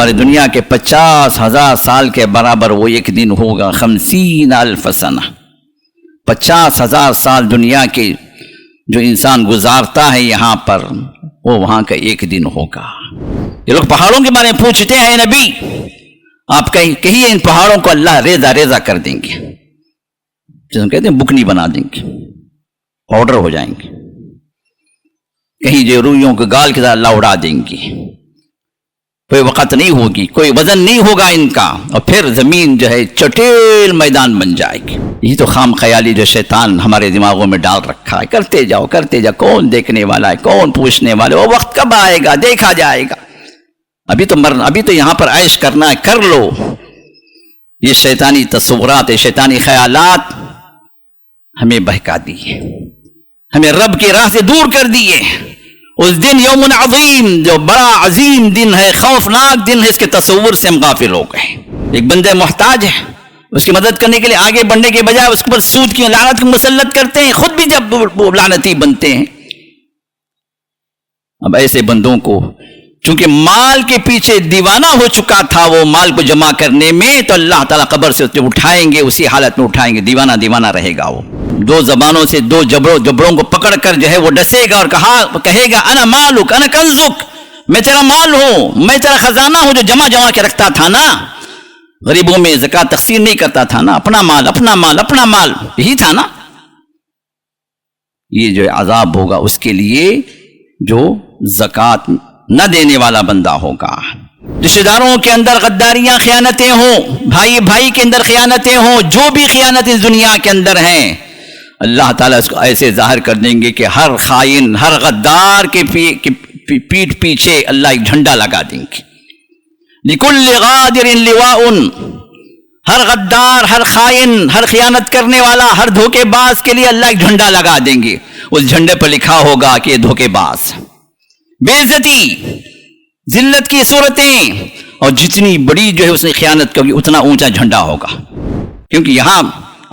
ہماری دنیا کے 50,000 سال کے برابر وہ ایک دن ہوگا. 50,000 سنہ، 50,000 سال دنیا کے جو انسان گزارتا ہے یہاں پر، وہ وہاں کا ایک دن ہوگا. یہ لوگ پہاڑوں کے بارے میں پوچھتے ہیں، نبی آپ کہیے ان پہاڑوں کو اللہ ریزہ ریزہ کر دیں گے، جس ہم کہتے ہیں بکنی بنا دیں گے، پاؤڈر ہو جائیں گے. کہیں جو روئیوں کے گال کے ساتھ اللہ اڑا دیں گے، کوئی وقت نہیں ہوگی، کوئی وزن نہیں ہوگا ان کا، اور پھر زمین جو ہے چٹیل میدان بن جائے گی. یہی تو خام خیالی جو شیطان ہمارے دماغوں میں ڈال رکھا ہے. کرتے جاؤ کرتے جاؤ، کون دیکھنے والا ہے، کون پوچھنے والا ہے، وہ وقت کب آئے گا دیکھا جائے گا. ابھی تو مرنا، ابھی تو یہاں پر عیش کرنا ہے، کر لو. یہ شیطانی تصورات، یہ شیطانی خیالات ہمیں بہکا دیے، ہمیں رب کی راہ سے دور کر دیے. اس دن یوم عظیم، جو بڑا عظیم دن ہے، خوفناک دن ہے، اس کے تصور سے ہم غافل ہو گئے. ایک بندہ محتاج ہے، اس کی مدد کرنے کے لیے آگے بڑھنے کے بجائے اس پر سود کی لعنت کو مسلط کرتے ہیں، خود بھی جب وہ لعنتی بنتے ہیں. اب ایسے بندوں کو چونکہ مال کے پیچھے دیوانہ ہو چکا تھا، وہ مال کو جمع کرنے میں، تو اللہ تعالیٰ قبر سے اسے اٹھائیں گے، اسی حالت میں اٹھائیں گے، دیوانہ دیوانہ رہے گا. وہ دو زبانوں سے دو جبڑوں کو پکڑ کر جو ہے وہ ڈسے گا اور کہے گا انا مالک انا کنزک، میں تیرا مال ہوں، میں تیرا خزانہ ہوں جو جمع کے رکھتا تھا نا، غریبوں میں زکوٰۃ تقسیم نہیں کرتا تھا نا، اپنا مال اپنا مال اپنا مال، یہی تھا نا. یہ جو عذاب ہوگا اس کے لیے جو زکوٰۃ نہ دینے والا بندہ ہوگا. رشتہ داروں کے اندر غداریاں، خیانتیں ہوں، بھائی بھائی کے اندر خیانتیں ہوں، جو بھی خیانتیں دنیا کے اندر ہیں، اللہ تعالیٰ اس کو ایسے ظاہر کر دیں گے کہ ہر خائن، ہر غدار کے پیٹھ پیچھے اللہ ایک جھنڈا لگا دیں گے. لِكُلِّ غَادِرٍ لِوَاءٌ، ہر غدار، ہر خائن، ہر خیانت کرنے والا، ہر دھوکے باز کے لیے اللہ ایک جھنڈا لگا دیں گے. اس جھنڈے پر لکھا ہوگا کہ یہ دھوکے باز. بے عزتی، ذلت کی صورتیں، اور جتنی بڑی جو ہے اس نے خیانت کی اتنا اونچا جھنڈا ہوگا. کیونکہ یہاں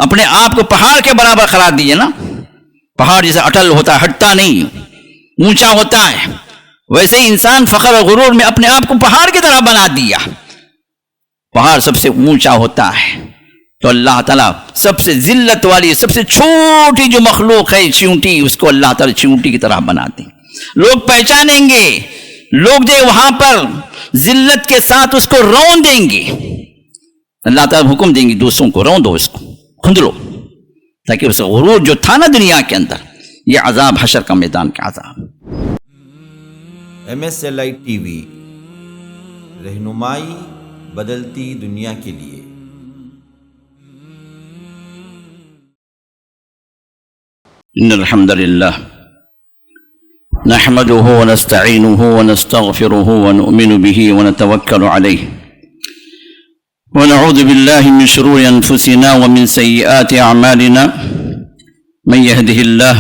اپنے آپ کو پہاڑ کے برابر قرار دیے نا. پہاڑ جیسے اٹل ہوتا ہے، ہٹتا نہیں، اونچا ہوتا ہے، ویسے ہی انسان فخر اور غرور میں اپنے آپ کو پہاڑ کی طرح بنا دیا. پہاڑ سب سے اونچا ہوتا ہے، تو اللہ تعالیٰ سب سے ذلت والی، سب سے چھوٹی جو مخلوق ہے چیونٹی، اس کو اللہ تعالیٰ چیونٹی کی طرح بنا دیں. لوگ پہچانیں گے، لوگ جو وہاں پر ذلت کے ساتھ اس کو رون دیں گے. اللہ تعالیٰ حکم دیں گے دوسروں کو، رون دو، اس کو کھندلو، تاکہ اس غرور جو تھا نا دنیا کے اندر، یہ عذاب حشر کا میدان کا عذاب. MSLI TV، رہنمائی بدلتی دنیا کے لیے. ان الحمد للہ نحمده ونستعینه ونستغفره ونؤمن به ونتوکل علیہ ونعوذ باللہ من شرور انفسنا ومن سیئات اعمالنا من يهده الله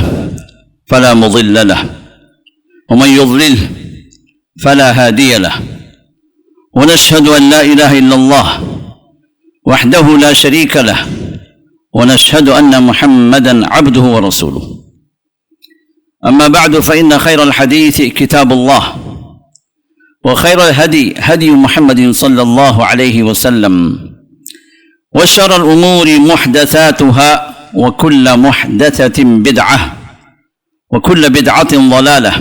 فلا مضل له ومن يضلل فلا هادي له ونشهد ان لا اله الا الله وحده لا شريك له ونشهد ان محمدا عبده ورسوله. أما بعد فإن خير الحديث كتاب الله وخير الهدي هدي محمد صلى الله عليه وسلم وشر الأمور محدثاتها وكل محدثة بدعة وكل بدعة ضلالة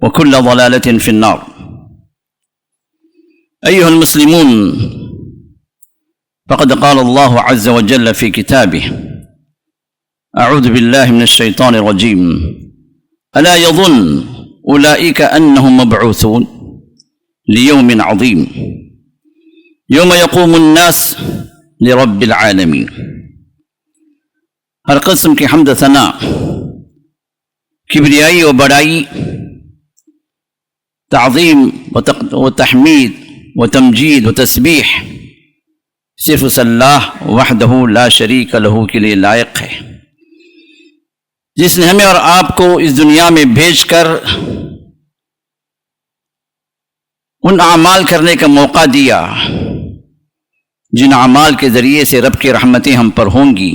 وكل ضلالة في النار. أيها المسلمون، فقد قال الله عز وجل في كتابه: أعوذ بالله من الشيطان الرجيم، ألا يظن أولئك أنهم مبعوثون ليوم عظيم يوم يقوم الناس لرب العالمين. ہر قسم کی حمد ثنا، کبریائی و بڑائی، تعظیم و تحمید و تمجید و تسبیح صرف اس اللہ وحدہ لا شریک لہ کے لیے لائق ہے، جس نے ہمیں اور آپ کو اس دنیا میں بھیج کر ان اعمال کرنے کا موقع دیا جن اعمال کے ذریعے سے رب کی رحمتیں ہم پر ہوں گی،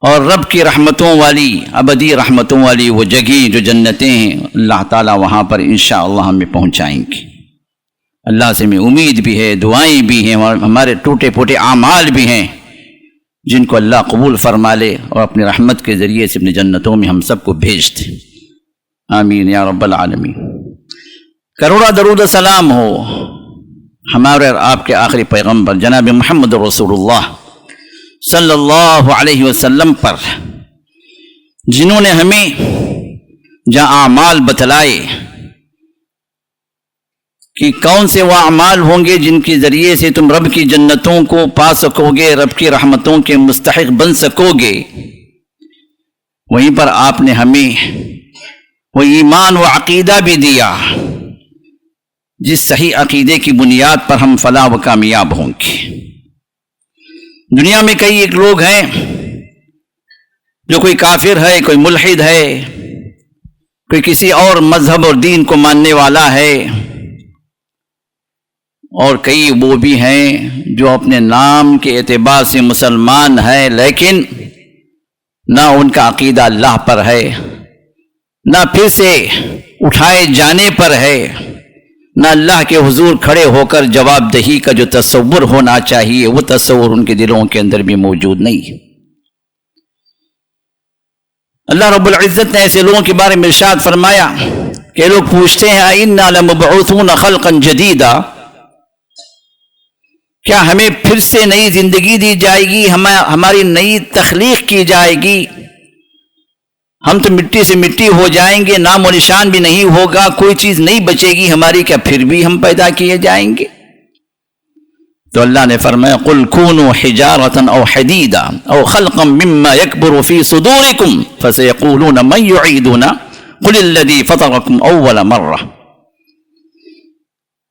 اور رب کی رحمتوں والی، ابدی رحمتوں والی وہ جگہیں جو جنتیں ہیں، اللہ تعالیٰ وہاں پر انشاءاللہ ہمیں پہنچائیں گے. اللہ سے ہمیں امید بھی ہے، دعائیں بھی ہیں، اور ہمارے ٹوٹے پھوٹے اعمال بھی ہیں جن کو اللہ قبول فرما لے اور اپنی رحمت کے ذریعے سے اپنی جنتوں میں ہم سب کو بھیج دے، آمین یا رب العالمین۔ کروڑا درود و سلام ہو ہمارے اور آپ کے آخری پیغمبر جناب محمد رسول اللہ صلی اللہ علیہ وسلم پر، جنہوں نے ہمیں جہاں اعمال بتلائے کہ کون سے وہ اعمال ہوں گے جن کے ذریعے سے تم رب کی جنتوں کو پا سکو گے، رب کی رحمتوں کے مستحق بن سکو گے، وہیں پر آپ نے ہمیں وہ ایمان و عقیدہ بھی دیا جس صحیح عقیدے کی بنیاد پر ہم فلاح و کامیاب ہوں گے۔ دنیا میں کئی ایک لوگ ہیں جو کوئی کافر ہے، کوئی ملحد ہے، کوئی کسی اور مذہب اور دین کو ماننے والا ہے، اور کئی وہ بھی ہیں جو اپنے نام کے اعتبار سے مسلمان ہے لیکن نہ ان کا عقیدہ اللہ پر ہے، نہ پھر سے اٹھائے جانے پر ہے، نہ اللہ کے حضور کھڑے ہو کر جواب دہی کا جو تصور ہونا چاہیے وہ تصور ان کے دلوں کے اندر بھی موجود نہیں۔ اللہ رب العزت نے ایسے لوگوں کے بارے میں ارشاد فرمایا کہ لوگ پوچھتے ہیں اِنَّا لَمُبْعُوثُونَ خَلْقًا جَدِيدًا، کیا ہمیں پھر سے نئی زندگی دی جائے گی، ہماری نئی تخلیق کی جائے گی، ہم تو مٹی سے مٹی ہو جائیں گے، نام و نشان بھی نہیں ہوگا، کوئی چیز نہیں بچے گی ہماری، کیا پھر بھی ہم پیدا کیے جائیں گے؟ تو اللہ نے فرمایا قُلْ كُونُوا حِجَارَةً أَوْ حَدِيدًا أَوْ خَلْقًا مِّمَّا يَكْبُرُ فِي صُدُورِكُمْ فَسَيَقُولُونَ مَن يُعِيدُنَا قُلِ الَّذِي فَطَرَكُمْ أَوَّلَ مَرَّةٍ۔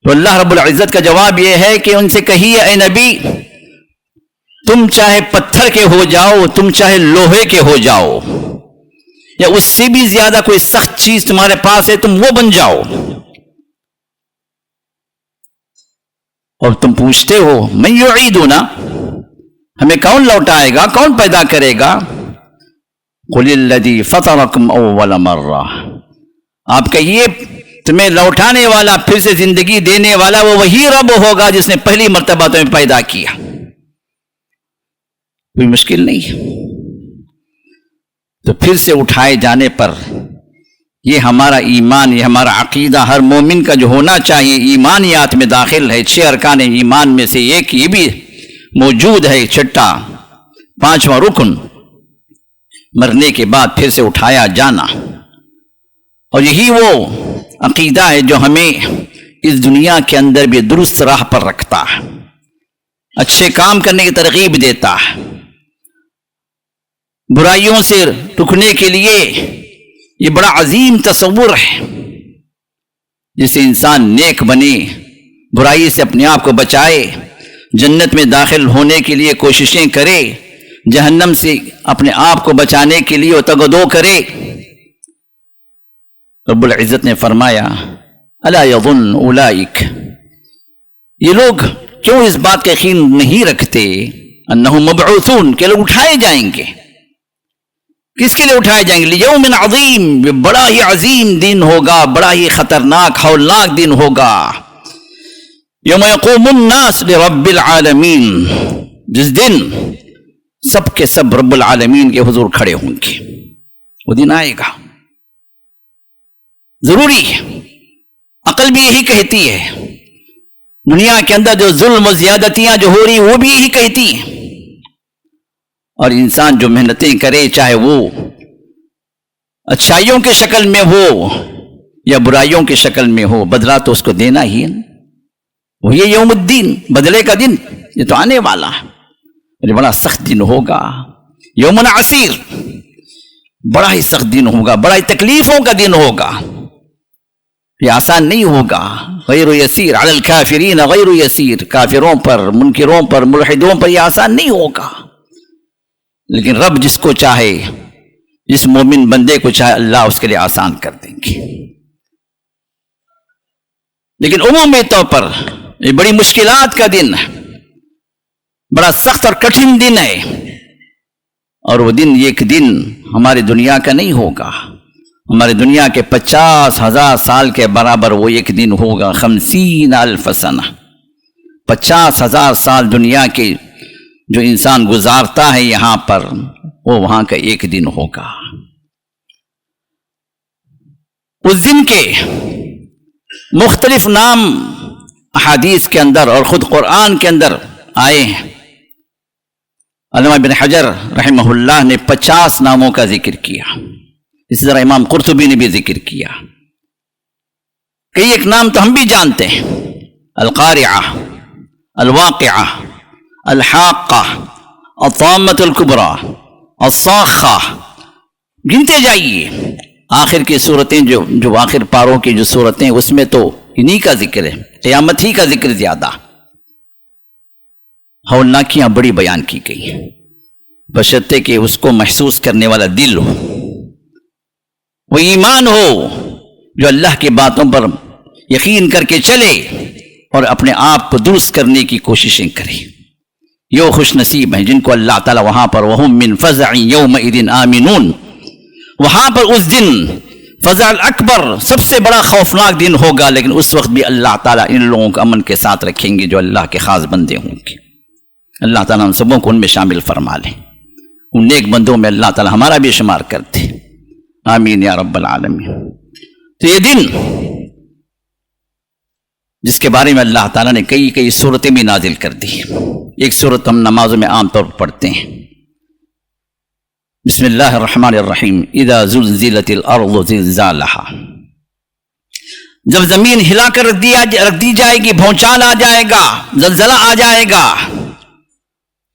تو اللہ رب العزت کا جواب یہ ہے کہ ان سے کہیے اے نبی، تم چاہے پتھر کے ہو جاؤ، تم چاہے لوہے کے ہو جاؤ، یا اس سے بھی زیادہ کوئی سخت چیز تمہارے پاس ہے تم وہ بن جاؤ، اور تم پوچھتے ہو من یعیدنا، ہمیں کون لوٹائے گا، کون پیدا کرے گا؟ قل الذی فطرکم اول مرہ، آپ کہیے تمہیں لوٹانے والا، پھر سے زندگی دینے والا وہ وہی رب ہوگا جس نے پہلی مرتبہ تمہیں پیدا کیا، کوئی مشکل نہیں۔ تو پھر سے اٹھائے جانے پر یہ ہمارا ایمان، یہ ہمارا عقیدہ ہر مومن کا جو ہونا چاہیے، ایمانیات میں داخل ہے۔ 6 ارکان ایمان میں سے ایک یہ بھی موجود ہے، چھٹا 5واں رکن، مرنے کے بعد پھر سے اٹھایا جانا، اور یہی وہ عقیدہ ہے جو ہمیں اس دنیا کے اندر بھی درست راہ پر رکھتا ہے، اچھے کام کرنے کی ترغیب دیتا ہے، برائیوں سے رکنے کے لیے یہ بڑا عظیم تصور ہے جس سے انسان نیک بنے، برائی سے اپنے آپ کو بچائے، جنت میں داخل ہونے کے لیے کوششیں کرے، جہنم سے اپنے آپ کو بچانے کے لیے تگدو کرے۔ رب العزت نے فرمایا الا یظن اولئک، یہ لوگ کیوں اس بات کا یقین نہیں رکھتے انہم مبعوثون، کہ لوگ اٹھائے جائیں گے۔ کس کے لیے اٹھائے جائیں گے؟ لیوم عظیم، بڑا ہی عظیم دن ہوگا، بڑا ہی خطرناک ہولناک دن ہوگا، یوم یقوم الناس لرب العالمین، جس دن سب کے سب رب العالمین کے حضور کھڑے ہوں گے، وہ دن آئے گا، ضروری ہے۔ عقل بھی یہی کہتی ہے، دنیا کے اندر جو ظلم و زیادتیاں جو ہو رہی وہ بھی یہی کہتی ہیں، اور انسان جو محنتیں کرے، چاہے وہ اچھائیوں کی شکل میں ہو یا برائیوں کی شکل میں ہو، بدلہ تو اس کو دینا ہی ہے، وہ یہ یوم الدین، بدلے کا دن، یہ تو آنے والا ہے، یہ بڑا سخت دن ہوگا، یوم عسیر، بڑا ہی سخت دن ہوگا، بڑا ہی تکلیفوں کا دن ہوگا، یہ آسان نہیں ہوگا، غیر یسیر علی الکافرین غیر یسیر، کافروں پر، منکروں پر، ملحدوں پر یہ آسان نہیں ہوگا، لیکن رب جس کو چاہے، جس مومن بندے کو چاہے، اللہ اس کے لیے آسان کر دیں گے۔ لیکن عمومی طور پر یہ بڑی مشکلات کا دن ہے، بڑا سخت اور کٹھن دن ہے، اور وہ دن ایک دن ہماری دنیا کا نہیں ہوگا، ہماری دنیا کے 50,000 سال کے برابر وہ ایک دن ہوگا. 50,000 سنہ. 50,000 سال دنیا کے جو انسان گزارتا ہے یہاں پر وہ وہاں کا ایک دن ہوگا. اس دن کے مختلف نام احادیث کے اندر اور خود قرآن کے اندر آئے ہیں. علامہ ابن حجر رحمہ اللہ نے 50 ناموں کا ذکر کیا. اسی طرح امام قرطبی نے بھی ذکر کیا. کئی ایک نام تو ہم بھی جانتے ہیں: القارعہ، الواقعہ، الحاقہ، الطامۃ الکبریٰ، الصاخہ. گنتے جائیے. آخر کی صورتیں جو آخر پاروں کی جو صورتیں اس میں تو انہی کا ذکر ہے، قیامت ہی کا ذکر زیادہ. ہولناکیاں بڑی بیان کی گئی ہیں، بشرطے کہ اس کو محسوس کرنے والا دل ہو، وہ ایمان ہو جو اللہ کی باتوں پر یقین کر کے چلے اور اپنے آپ کو درست کرنے کی کوششیں کرے. یہ خوش نصیب ہیں جن کو اللہ تعالی وہاں پر وَهُم مِّن فَزَعٍ يَوْمَئِذٍ آمِنُونَ، وہاں پر اس دن فزع الاکبر سب سے بڑا خوفناک دن ہوگا، لیکن اس وقت بھی اللہ تعالیٰ ان لوگوں کو امن کے ساتھ رکھیں گے جو اللہ کے خاص بندے ہوں گے. اللہ تعالیٰ ہم سبوں کو ان میں شامل فرما لیں. ان نیک بندوں میں اللہ تعالیٰ ہمارا بھی شمار کرتے. آمین یا رب العالمین. تو یہ دن جس کے بارے میں اللہ تعالیٰ نے کئی صورتیں بھی نازل کر دی. ایک صورت ہم نمازوں میں عام طور پر پڑھتے ہیں: بسم اللہ الرحمن الرحیم اذا زلزلت الارض زلزالها. جب زمین ہلا کر رکھ دی جائے گی، بھونچال آ جائے گا، زلزلہ آ جائے گا.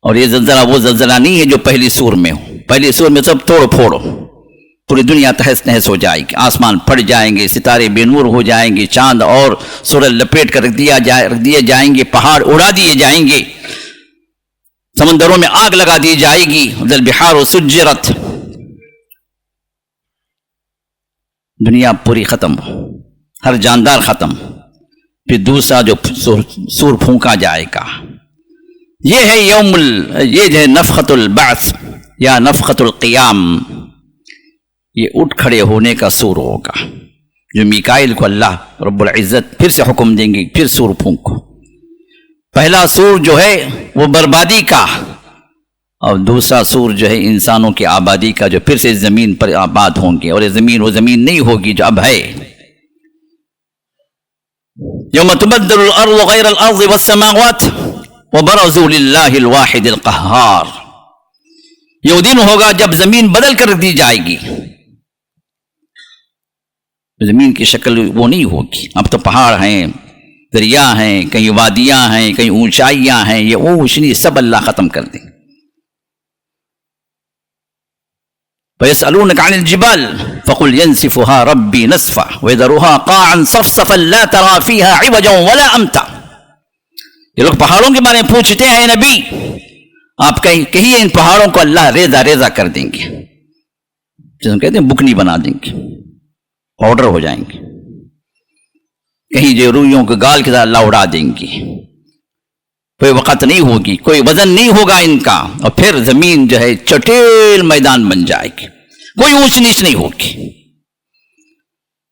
اور یہ زلزلہ وہ زلزلہ نہیں ہے جو پہلی سور میں ہو. پہلی سور میں سب توڑ پھوڑ، پوری دنیا تہس نہس ہو جائے گی، آسمان پھٹ جائیں گے، ستارے بے نور ہو جائیں گے، چاند اور سورج لپیٹ کر رکھ دیے جائیں گے، پہاڑ اڑا دیے جائیں گے، سمندروں میں آگ لگا دی جائے گی. البحار سجرت. دنیا پوری ختم، ہر جاندار ختم. پھر دوسرا جو سور پھونکا جائے گا، یہ ہے یہ جو ہے نفخۃ البعث یا نفخۃ القیام. یہ اٹھ کھڑے ہونے کا سور ہوگا جو میکائیل کو اللہ رب العزت پھر سے حکم دیں گے پھر سور پھونکو. پہلا سور جو ہے وہ بربادی کا، اور دوسرا سور جو ہے انسانوں کی آبادی کا، جو پھر سے زمین پر آباد ہوں گے. اور یہ زمین وہ زمین نہیں ہوگی جو اب ہے. یوم تبدل الارض غیر الارض والسماوات وبرزوا للہ الواحد القہار. یہ دن ہوگا جب زمین بدل کر رکھ دی جائے گی. زمین کی شکل وہ نہیں ہوگی. اب تو پہاڑ ہیں، دریا ہیں، کہیں وادیاں ہیں، کہیں اونچائیاں ہیں، یہ اونچ نہیں، سب اللہ ختم کر دیں. وَيَسْأَلُونَكَ عَنِ الْجِبَالِ فَقُلْ يَنْسِفُهَا رَبِّي نَسْفًا وَيَذَرُهَا قَاعًا صَفْصَفًا لَا تَرَىٰ فِيهَا عِوَجًا وَلَا أَمْتًا. یہ لوگ پہاڑوں کے بارے میں پوچھتے ہیں، نبی آپ کہیے ان پہاڑوں کو اللہ ریزہ ریزہ کر دیں گے، جس ہم کہتے ہیں بکنی بنا دیں گے، پاؤڈر ہو جائیں گے. کہیں جو روئیوں کے گال کے ساتھ اللہ اڑا دیں گے. کوئی وقت نہیں ہوگی، کوئی وزن نہیں ہوگا ان کا، اور پھر زمین جو ہے چٹیل میدان بن جائے گی، کوئی اونچ نیچ نہیں ہوگی.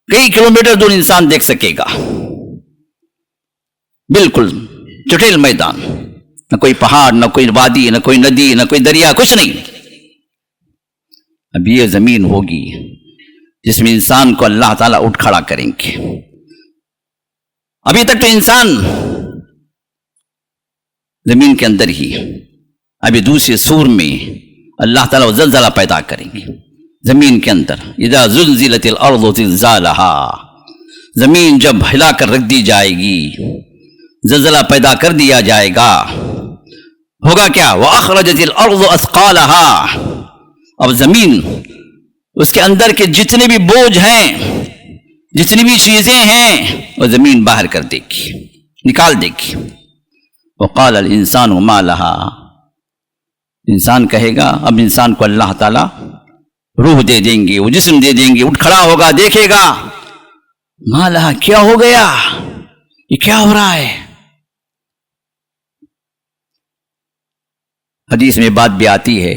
کئی کلومیٹر دور انسان دیکھ سکے گا، بالکل چٹیل میدان، نہ کوئی پہاڑ، نہ کوئی وادی، نہ کوئی ندی، نہ کوئی دریا، کچھ نہیں. اب یہ زمین ہوگی جس میں انسان کو اللہ تعالیٰ اٹھ کھڑا کریں گے. ابھی تک تو انسان زمین کے اندر ہی، ابھی دوسرے سور میں اللہ تعالیٰ زلزلہ پیدا کریں گے زمین کے اندر. اذا زلزلت الارض زلزالها. زمین جب ہلا کر رکھ دی جائے گی، زلزلہ پیدا کر دیا جائے گا. ہوگا کیا؟ وَأَخْرَجَتِ الْأَرْضُ أَثْقَالَهَا. اب زمین اس کے اندر کے جتنے بھی بوجھ ہیں، جتنی بھی چیزیں ہیں، وہ زمین باہر کر دے گی، نکال دے گی. وقال الانسان ما لها. انسان کہے گا، اب انسان کو اللہ تعالیٰ روح دے دیں گے، وہ جسم دے دیں گے، اٹھ کھڑا ہوگا، دیکھے گا ما لها، کیا ہو گیا، یہ کیا ہو رہا ہے. حدیث میں بات بھی آتی ہے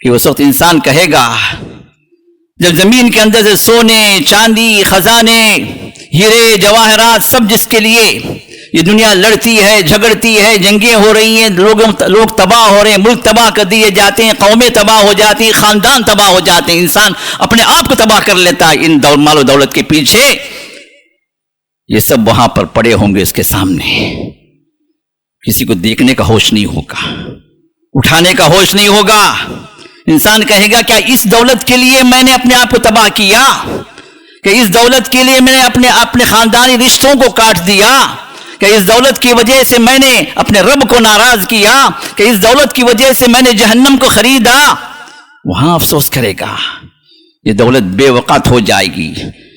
کہ اس وقت انسان کہے گا جب زمین کے اندر سے سونے چاندی خزانے ہیرے جواہرات سب جس کے لیے یہ دنیا لڑتی ہے جھگڑتی ہے جنگیں ہو رہی ہیں لوگ تباہ ہو رہے ہیں ملک تباہ کر دیے جاتے ہیں قومیں تباہ ہو جاتی ہیں خاندان تباہ ہو جاتے ہیں انسان اپنے آپ کو تباہ کر لیتا ہے ان مال و دولت کے پیچھے یہ سب وہاں پر پڑے ہوں گے اس کے سامنے کسی کو دیکھنے کا ہوش نہیں ہوگا اٹھانے کا ہوش نہیں ہوگا انسان کہے گا کیا اس دولت کے لیے میں نے اپنے آپ کو تباہ کیا کہ اس دولت کے لیے میں نے اپنے خاندانی رشتوں کو کاٹ دیا کہ اس دولت کی وجہ سے میں نے اپنے رب کو ناراض کیا کہ اس دولت کی وجہ سے میں نے جہنم کو خریدا وہاں افسوس کرے گا یہ دولت بے وقت ہو جائے گی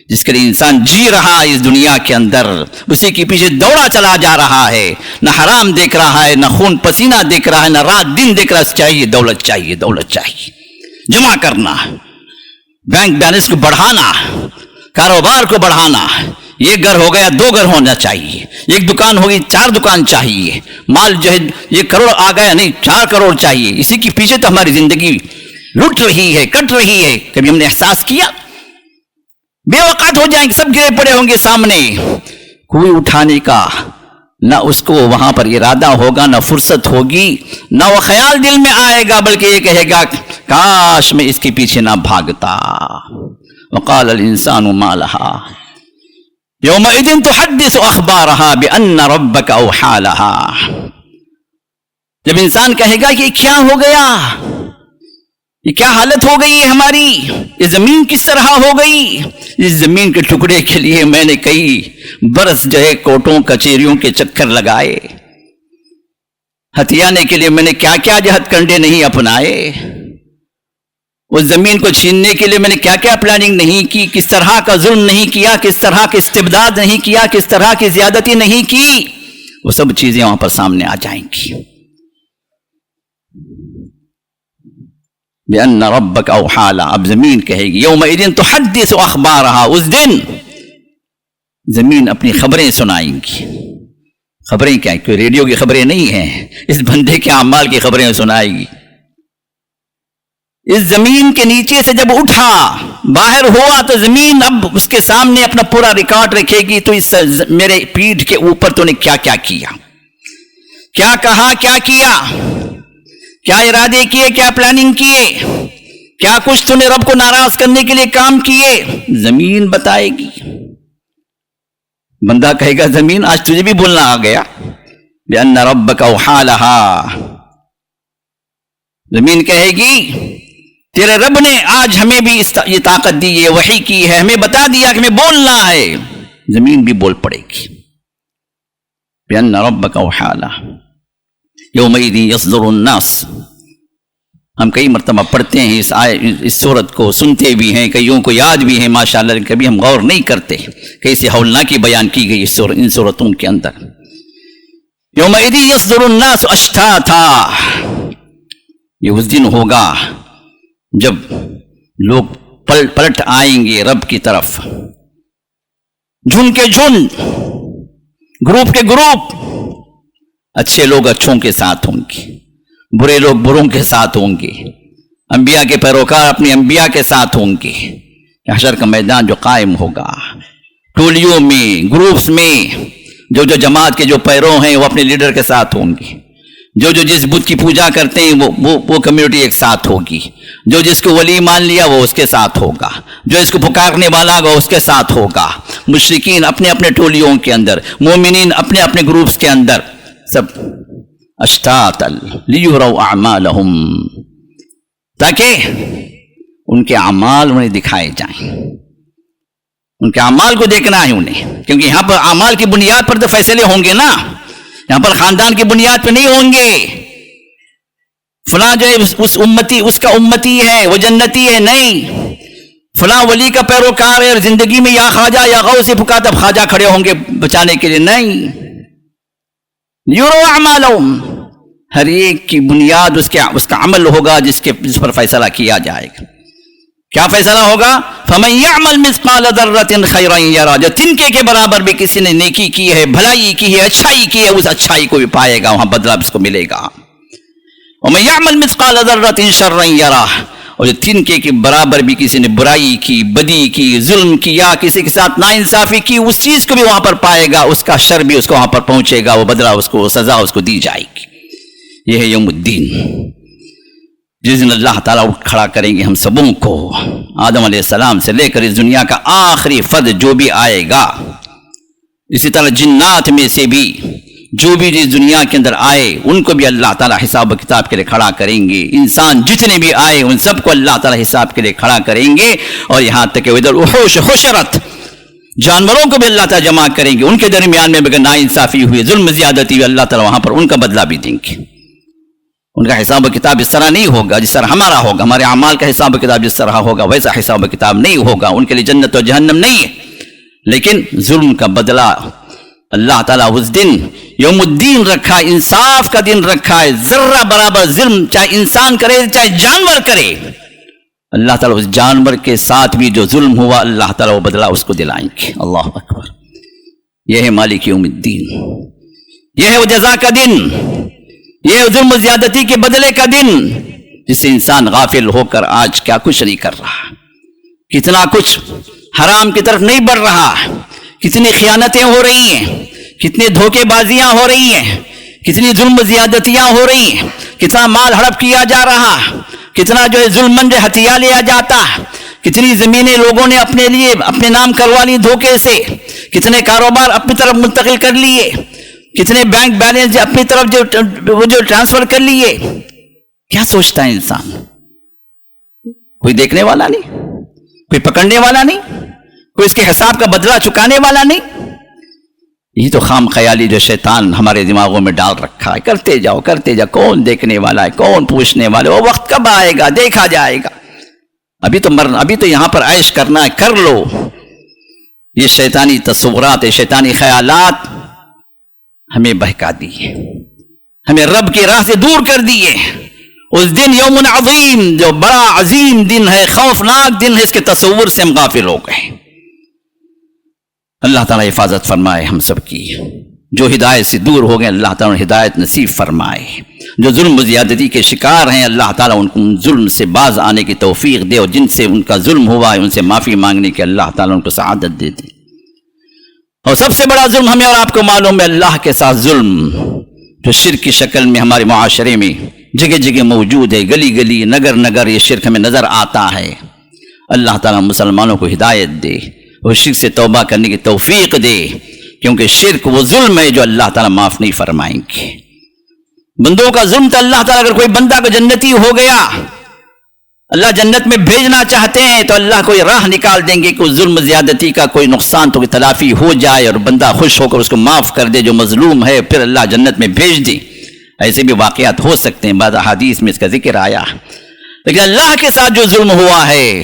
جس کے لیے انسان جی رہا ہے اس دنیا کے اندر اسی کے پیچھے دوڑا چلا جا رہا ہے نہ حرام دیکھ رہا ہے نہ خون پسینہ دیکھ رہا ہے نہ رات دن دیکھ رہا ہے چاہیے دولت چاہیے جمع کرنا بینک بیلنس کو بڑھانا کاروبار کو بڑھانا ایک گھر ہو گیا 2 گھر ہونا چاہیے ایک دکان ہوگی 4 دکان چاہیے مال جو ہے 1 کروڑ آ گیا نہیں 4 کروڑ چاہیے اسی کے پیچھے تو ہماری زندگی لٹ رہی ہے کٹ رہی ہے کبھی ہم نے احساس کیا بے وقت ہو جائیں گے سب گرے پڑے ہوں گے سامنے کوئی اٹھانے کا نہ اس کو وہاں پر ارادہ ہوگا نہ فرصت ہوگی نہ وہ خیال دل میں آئے گا بلکہ یہ کہے گا کاش میں اس کے پیچھے نہ بھاگتا وقال الانسان ما لها يومئذ تحدث اخبارها بان ربك اوحى لها جب انسان کہے گا کہ کیا ہو گیا یہ کیا حالت ہو گئی ہے ہماری یہ زمین کس طرح ہو گئی اس زمین کے ٹکڑے کے لیے میں نے کئی برس جو ہے کوٹوں کچہریوں کے چکر لگائے ہتھیانے کے لیے میں نے کیا کیا جو ہتھ کنڈے نہیں اپنائے اس زمین کو چھیننے کے لیے میں نے کیا کیا پلاننگ نہیں کی کس طرح کا ظلم نہیں کیا کس طرح کے استبداد نہیں کیا کس طرح کی زیادتی نہیں کی وہ سب چیزیں وہاں پر سامنے آ جائیں گی بِأَنَّ رَبَّكَ أَوْحَىٰ لَهَا اب زمین کہے گی يَوْمَئِذٍ تُحَدِّثُ أَخْبَارَهَا اس دن زمین اپنی خبریں سنائیں گی خبریں کیا کوئی ریڈیو کی خبریں نہیں ہیں اس بندے کے اعمال کی خبریں سنائے گی اس زمین کے نیچے سے جب اٹھا باہر ہوا تو زمین اب اس کے سامنے اپنا پورا ریکارڈ رکھے گی تو اس میرے پیٹھ کے اوپر تو نے کیا کیا کیا کیا کہا کیا کیا کیا ارادے کیے کیا پلاننگ کیے کیا کچھ تو نے رب کو ناراض کرنے کے لیے کام کیے زمین بتائے گی بندہ کہے گا زمین آج تجھے بھی بولنا آ گیا بِأَنَّ رَبَّكَ أَوْحَىٰ لَهَا زمین کہے گی تیرے رب نے آج ہمیں بھی یہ طاقت دی ہے وحی کی ہے ہمیں بتا دیا کہ ہمیں بولنا ہے زمین بھی بول پڑے گی بِأَنَّ رَبَّكَ أَوْحَىٰ لَهَا يَوْمَئِذٍ يَصْدُرُ النَّاسُ ہم کئی مرتبہ پڑھتے ہیں اس سورت کو سنتے بھی ہیں کئیوں کو یاد بھی ہیں ماشاءاللہ کبھی ہم غور نہیں کرتے کیسے ہولناکی بیان کی گئی ان سورتوں کے اندر يَوْمَئِذٍ يَصْدُرُ النَّاسُ أَشْتَاتًا یہ اس دن ہوگا جب لوگ پلٹ آئیں گے رب کی طرف جھن کے جھن گروپ کے گروپ اچھے لوگ اچھوں کے ساتھ ہوں گے برے لوگ بروں کے ساتھ ہوں گے انبیاء کے پیروکار اپنی انبیاء کے ساتھ ہوں گے حشر کا میدان جو قائم ہوگا ٹولیوں میں گروپس میں جو جماعت کے جو پیرو ہیں وہ اپنے لیڈر کے ساتھ ہوں گے جو جس بت کی پوجا کرتے ہیں وہ کمیونٹی ایک ساتھ ہوگی جو جس کو ولی مان لیا وہ اس کے ساتھ ہوگا جو اس کو پکارنے والا وہ اس کے ساتھ ہوگا مشرکین اپنے اپنے ٹولیوں کے اندر مومنین اپنے اپنے گروپس کے اندر سب اشتاتا لیروا اعمالہم تاکہ ان کے اعمال انہیں دکھائے جائیں ان کے اعمال کو دیکھنا ہے انہیں کیونکہ یہاں پر اعمال کی بنیاد پر تو فیصلے ہوں گے نا یہاں پر خاندان کی بنیاد پہ نہیں ہوں گے فلاں جو ہے اس امتی اس کا امتی ہے وہ جنتی ہے نہیں فلاں ولی کا پیروکار ہے اور زندگی میں یا خواجہ یا غوث سے پکار تب خواجہ کھڑے ہوں گے بچانے کے لیے نہیں یورو اعمالہم ہر ایک کی بنیاد اس کا عمل ہوگا جس پر فیصلہ کیا جائے گا کیا فیصلہ ہوگا فَمَن يَعْمَلْ مِثْقَالَ ذَرَّةٍ خَيْرًا يَرَهُ جو تنکے کے برابر بھی کسی نے نیکی کی ہے بھلائی کی ہے اچھائی کی ہے اس اچھائی کو بھی پائے گا وہاں بدلہ اس کو ملے گا وَمَن يَعْمَلْ مِثْقَالَ ذَرَّةٍ شَرًّا يَرَهُ اور جو تنکے کے برابر بھی کسی نے برائی کی، بدی کی، ظلم کیا، کسی کے ساتھ ناانصافی کی، اس چیز کو بھی وہاں پر پائے گا، اس کا شر بھی اس کو وہاں پر پہنچے گا، وہ بدلہ اس کو، سزا اس کو دی جائے گی۔ یہ ہے یوم الدین، جس دن اللہ تعالیٰ اٹھ کھڑا کریں گے ہم سبوں کو، آدم علیہ السلام سے لے کر اس دنیا کا آخری فرد جو بھی آئے گا، اسی طرح جنات میں سے بھی جو بھی اس دنیا کے اندر آئے ان کو بھی اللہ تعالیٰ حساب و کتاب کے لیے کھڑا کریں گے، انسان جتنے بھی آئے ان سب کو اللہ تعالیٰ حساب کے لیے کھڑا کریں گے، اور یہاں تک کہ ادھر وحوش حشرت، جانوروں کو بھی اللہ تعالیٰ جمع کریں گے، ان کے درمیان میں اگر ناانصافی ہوئی، ظلم زیادتی ہوئی، اللہ تعالیٰ وہاں پر ان کا بدلہ بھی دیں گے۔ ان کا حساب و کتاب اس طرح نہیں ہوگا جس طرح ہمارا ہوگا، ہمارے اعمال کا حساب و کتاب جس طرح ہوگا ویسا حساب و کتاب نہیں ہوگا، ان کے لیے جنت و جہنم نہیں ہے، لیکن ظلم کا بدلہ اللہ تعالیٰ اس دن یوم الدین رکھا، انصاف کا دن رکھا ہے، ذرہ برابر ظلم چاہے انسان کرے چاہے جانور کرے، اللہ تعالیٰ اس جانور کے ساتھ بھی جو ظلم ہوا اللہ تعالیٰ وہ بدلہ اس کو دلائیں گے۔ اللہ اکبر، یہ ہے مالک یوم الدین، یہ ہے وہ جزا کا دن، یہ ہے ظلم و زیادتی کے بدلے کا دن، جس سے انسان غافل ہو کر آج کیا کچھ نہیں کر رہا، کتنا کچھ حرام کی طرف نہیں بڑھ رہا، کتنی خیانتیں ہو رہی ہیں، کتنی دھوکے بازیاں ہو رہی ہیں، کتنی ظلم و زیادتیاں ہو رہی ہیں، کتنا مال ہڑپ کیا جا رہا، کتنا جو ہے ظلمن ہتھیار لیا جاتا، کتنی زمینیں لوگوں نے اپنے لیے اپنے نام کروا لی دھوکے سے، کتنے کاروبار اپنی طرف منتقل کر لیے، کتنے بینک بیلنس اپنی طرف جو ٹرانسفر کر لیے۔ کیا سوچتا ہے انسان؟ کوئی دیکھنے والا نہیں، کوئی پکڑنے والا نہیں، کوئی اس کے حساب کا بدلہ چکانے والا نہیں۔ یہ تو خام خیالی جو شیطان ہمارے دماغوں میں ڈال رکھا ہے، کرتے جاؤ کرتے جاؤ، کون دیکھنے والا ہے، کون پوچھنے والا ہے، وہ وقت کب آئے گا دیکھا جائے گا، ابھی تو یہاں پر عیش کرنا ہے، کر لو۔ یہ شیطانی تصورات، شیطانی خیالات ہمیں بہکا دیے، ہمیں رب کی راہ سے دور کر دیے۔ اس دن یوم عظیم، جو بڑا عظیم دن ہے، خوفناک دن ہے، اس کے تصور سے ہم غافل ہو گئے۔ اللہ تعالیٰ حفاظت فرمائے ہم سب کی، جو ہدایت سے دور ہو گئے اللہ تعالیٰ ہدایت نصیب فرمائے، جو ظلم و زیادتی کے شکار ہیں اللہ تعالیٰ ان کو ظلم سے باز آنے کی توفیق دے، اور جن سے ان کا ظلم ہوا ہے ان سے معافی مانگنے کی اللہ تعالیٰ ان کو سعادت دے دے۔ اور سب سے بڑا ظلم ہمیں اور آپ کو معلوم ہے اللہ کے ساتھ ظلم، جو شرک کی شکل میں ہمارے معاشرے میں جگہ جگہ موجود ہے، گلی گلی نگر نگر یہ شرک ہمیں نظر آتا ہے۔ اللہ تعالیٰ مسلمانوں کو ہدایت دے اور شرک سے توبہ کرنے کی توفیق دے، کیونکہ شرک وہ ظلم ہے جو اللہ تعالیٰ معاف نہیں فرمائیں گے۔ بندوں کا ظلم تو اللہ تعالیٰ، اگر کوئی بندہ کو جنتی ہو گیا، اللہ جنت میں بھیجنا چاہتے ہیں تو اللہ کوئی راہ نکال دیں گے کہ اس ظلم زیادتی کا کوئی نقصان تو تلافی ہو جائے اور بندہ خوش ہو کر اس کو معاف کر دے جو مظلوم ہے، پھر اللہ جنت میں بھیج دے۔ ایسے بھی واقعات ہو سکتے ہیں، بعض احادیث میں اس کا ذکر آیا، لیکن اللہ کے ساتھ جو ظلم ہوا ہے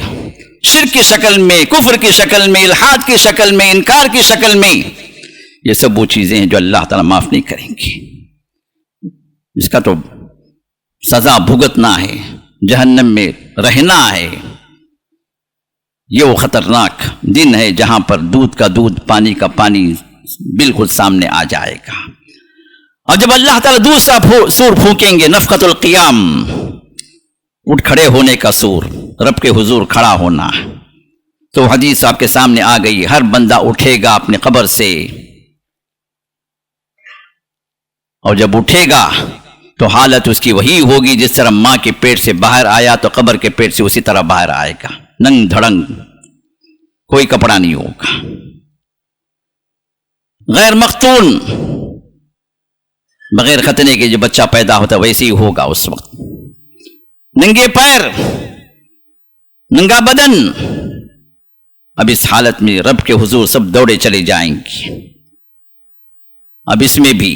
شرک کی شکل میں، کفر کی شکل میں، الحاد کی شکل میں، انکار کی شکل میں، یہ سب وہ چیزیں ہیں جو اللہ تعالیٰ معاف نہیں کریں گے۔ اس کا تو سزا بھگتنا ہے، جہنم میں رہنا ہے۔ یہ وہ خطرناک دن ہے جہاں پر دودھ کا دودھ، پانی کا پانی بالکل سامنے آ جائے گا۔ اور جب اللہ تعالیٰ دوسرا سور پھونکیں گے، نفخۃ القیام، اٹھ کھڑے ہونے کا سور، رب کے حضور کھڑا ہونا، تو حدیث آپ کے سامنے آ گئی، ہر بندہ اٹھے گا اپنے قبر سے، اور جب اٹھے گا تو حالت اس کی وہی ہوگی جس طرح ماں کے پیٹ سے باہر آیا تو قبر کے پیٹ سے اسی طرح باہر آئے گا، ننگ دھڑنگ، کوئی کپڑا نہیں ہوگا، غیر مختون، بغیر ختنے کے جو بچہ پیدا ہوتا ہے ویسے ہی ہوگا اس وقت، ننگے پیر، ننگا بدن۔ اب اس حالت میں رب کے حضور سب دوڑے چلے جائیں گے۔ اب اس میں بھی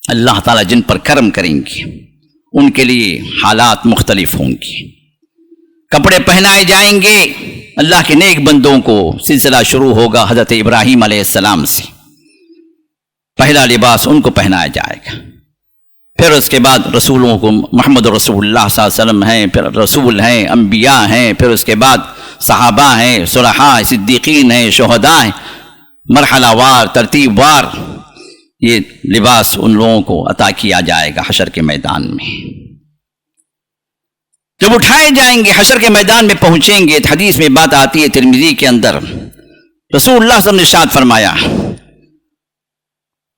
اللہ تعالیٰ جن پر کرم کریں گے ان کے لیے حالات مختلف ہوں گے۔ کپڑے پہنائے جائیں گے اللہ کے نیک بندوں کو، سلسلہ شروع ہوگا حضرت ابراہیم علیہ السلام سے، پہلا لباس ان کو پہنایا جائے گا، پھر اس کے بعد رسولوں کو، محمد رسول اللہ صلی اللہ علیہ وسلم ہیں، پھر رسول ہیں، انبیاء ہیں، پھر اس کے بعد صحابہ ہیں، صلحاء، صدیقین ہیں، شہداء ہیں، مرحلہ وار، ترتیب وار یہ لباس ان لوگوں کو عطا کیا جائے گا حشر کے میدان میں۔ جب اٹھائے جائیں گے حشر کے میدان میں پہنچیں گے تو حدیث میں بات آتی ہے ترمذی کے اندر، رسول اللہ صلی اللہ علیہ وسلم نے ارشاد فرمایا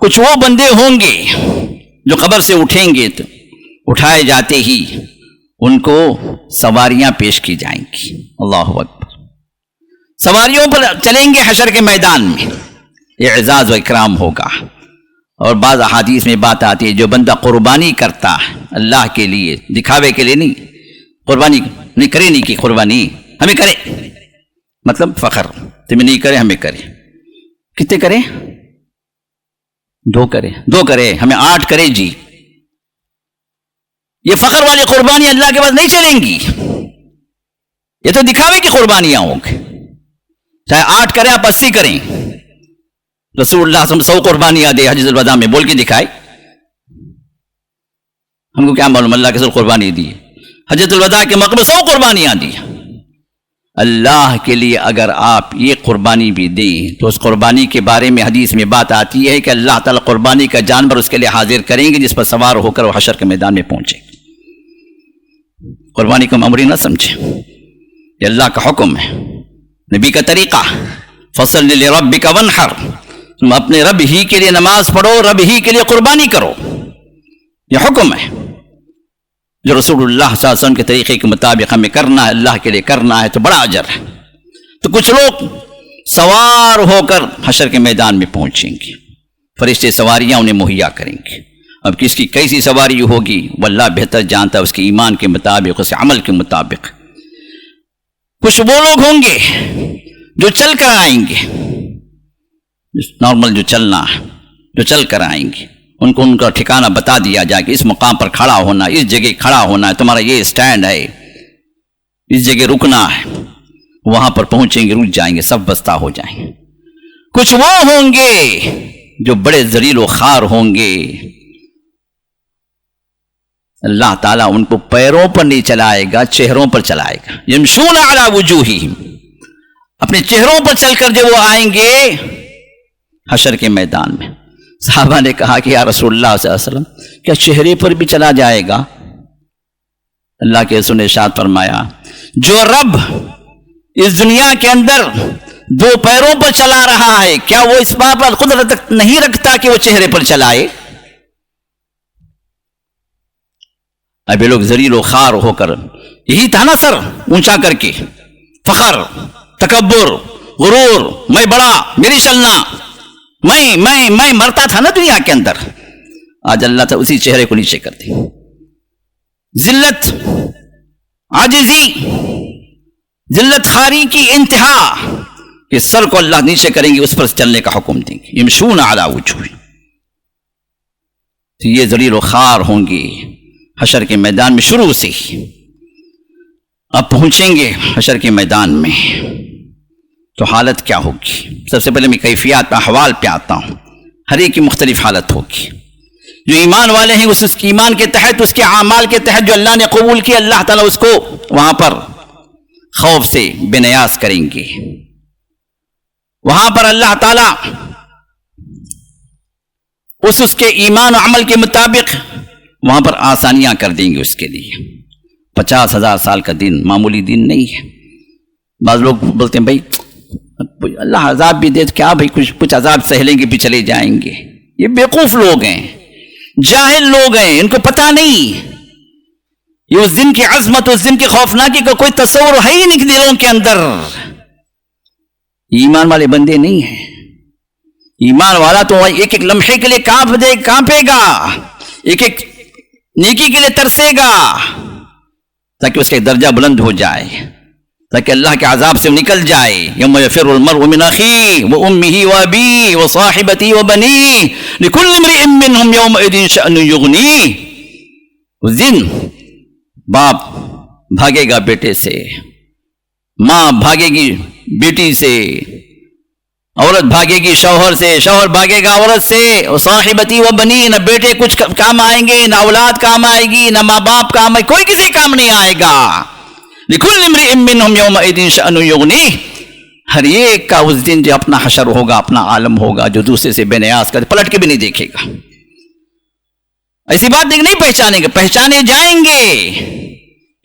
کچھ وہ بندے ہوں گے جو قبر سے اٹھیں گے تو اٹھائے جاتے ہی ان کو سواریاں پیش کی جائیں گی، اللہ اکبر، سواریوں پر چلیں گے حشر کے میدان میں، یہ اعزاز و اکرام ہوگا۔ اور بعض احادیث میں بات آتی ہے جو بندہ قربانی کرتا ہے اللہ کے لیے، دکھاوے کے لیے نہیں، قربانی نہیں کرے، نہیں کی قربانی ہمیں کرے، مطلب فخر، تمہیں نہیں کرے ہمیں کرے، کتنے کرے؟ دو کرے، ہمیں 8 کرے جی، یہ فخر والی قربانی اللہ کے پاس نہیں چلیں گی، یہ تو دکھاوے کی قربانیاں ہوں گی، چاہے 8 کریں آپ 80 کریں۔ رسول اللہ صلی اللہ علیہ وسلم 100 قربانیاں دے حجۃ الوداع میں، بول کے دکھائے، ہم کو کیا معلوم اللہ کے سر قربانی دی، حجۃ الوداع کے موقع میں 100 قربانیاں دی۔ اللہ کے لیے اگر آپ یہ قربانی بھی دیں تو اس قربانی کے بارے میں حدیث میں بات آتی ہے کہ اللہ تعالیٰ قربانی کا جانور اس کے لیے حاضر کریں گے جس پر سوار ہو کر وہ حشر کے میدان میں پہنچے۔ قربانی کو معمولی نہ سمجھیں، یہ اللہ کا حکم ہے، نبی کا طریقہ، فصل لربک وانحر، تم اپنے رب ہی کے لیے نماز پڑھو، رب ہی کے لیے قربانی کرو، یہ حکم ہے جو رسول اللہ صلی اللہ علیہ وسلم کے طریقے کے مطابق ہمیں کرنا ہے، اللہ کے لیے کرنا ہے تو بڑا اجر ہے۔ تو کچھ لوگ سوار ہو کر حشر کے میدان میں پہنچیں گے، فرشتے سواریاں انہیں مہیا کریں گے، اب کس کی کیسی سواری ہوگی وہ اللہ بہتر جانتا ہے، اس کے ایمان کے مطابق، اس عمل کے مطابق۔ کچھ وہ لوگ ہوں گے جو چل کر آئیں گے، نارمل جو چلنا ہے، جو چل کر آئیں گے، ان کو ان کا ٹھکانہ بتا دیا جائے کہ اس مقام پر کھڑا ہونا، اس جگہ کھڑا ہونا ہے، تمہارا یہ سٹینڈ ہے، اس جگہ رکنا ہے، وہاں پر پہنچیں گے، رک جائیں گے، سب بستہ ہو جائیں گے۔ کچھ وہ ہوں گے جو بڑے ذلیل و خوار ہوں گے، اللہ تعالیٰ ان کو پیروں پر نہیں چلائے گا، چہروں پر چلائے گا، یمشون علی وجوہہم، اپنے چہروں پر چل کر جب وہ آئیں گے حشر کے میدان میں۔ صحابہ نے کہا کہ یا رسول اللہ صلی اللہ علیہ وسلم کیا چہرے پر بھی چلا جائے گا؟ اللہ کے رسول نے ارشاد فرمایا جو رب اس دنیا کے اندر 2 پیروں پر چلا رہا ہے کیا وہ اس بات پر قدرت نہیں رکھتا کہ وہ چہرے پر چلائے؟ ابھی لوگ ذلیل و خوار ہو کر، یہی تھا نا سر اونچا کر کے، فخر، تکبر، غرور، میں بڑا، میری چلنا، میں مرتا تھا نا دنیا کے اندر، آج اللہ تعالیٰ اسی چہرے کو نیچے کر دے، ذلت، عاجزی، ذلت خاری کی انتہا، کہ سر کو اللہ نیچے کریں گے، اس پر چلنے کا حکم دیں گے، یمشون علی وجوہہم، تو یہ ذلیل و خوار ہوں گے حشر کے میدان میں شروع سے ہی۔ اب پہنچیں گے حشر کے میدان میں تو حالت کیا ہوگی؟ سب سے پہلے میں کیفیات احوال پہ آتا ہوں، ہر ایک کی مختلف حالت ہوگی۔ جو ایمان والے ہیں اس ایمان کے تحت، اس کے اعمال کے تحت جو اللہ نے قبول کیا، اللہ تعالیٰ اس کو وہاں پر خوف سے بے نیاز کریں گے، وہاں پر اللہ تعالیٰ اس کے ایمان و عمل کے مطابق وہاں پر آسانیاں کر دیں گے اس کے لیے۔ 50,000 سال کا دن معمولی دن نہیں ہے۔ بعض لوگ بولتے ہیں بھائی اللہ عذاب بھی دے تو کیا بھائی، کچھ عذاب سہ لیں گے بھی چلے جائیں گے، یہ بیوقوف لوگ ہیں، جاہل لوگ ہیں، ان کو پتہ نہیں یہ اس دن کی عظمت، اس دن کی خوفناکی کا کوئی تصور ہے ہی نہیں دلوں کے اندر۔ ایمان والے بندے نہیں ہیں، ایمان والا تو ایک ایک لمحے کے لیے کانپے گا، ایک ایک نیکی کے لیے ترسے گا تاکہ اس کا درجہ بلند ہو جائے، تاکہ اللہ کے عذاب سے نکل جائے۔ یوم یفر المرء من اخیہ وامہ وابیہ وصاحبتہ وبنیہ لکل امرئ منہم یومئذ شأن یغنیہ۔ اس دن باپ بھاگے گا بیٹے سے، ماں بھاگے گی بیٹی سے، عورت بھاگے گی شوہر سے، شوہر بھاگے گا عورت سے، وصاحبتی و بنی، نہ بیٹے کچھ کام آئیں گے، نہ اولاد کام آئے گی، نہ ماں باپ کام آئے، کوئی کسی کام نہیں آئے گا۔ لکل امرئ منہم یومئذ شأن یغنیہ، ہر ایک کا اس دن جو اپنا حشر ہوگا، اپنا عالم ہوگا، جو دوسرے سے بے نیاز کر پلٹ کے بھی نہیں دیکھے گا۔ ایسی بات نہیں پہچانیں گے، پہچانے جائیں گے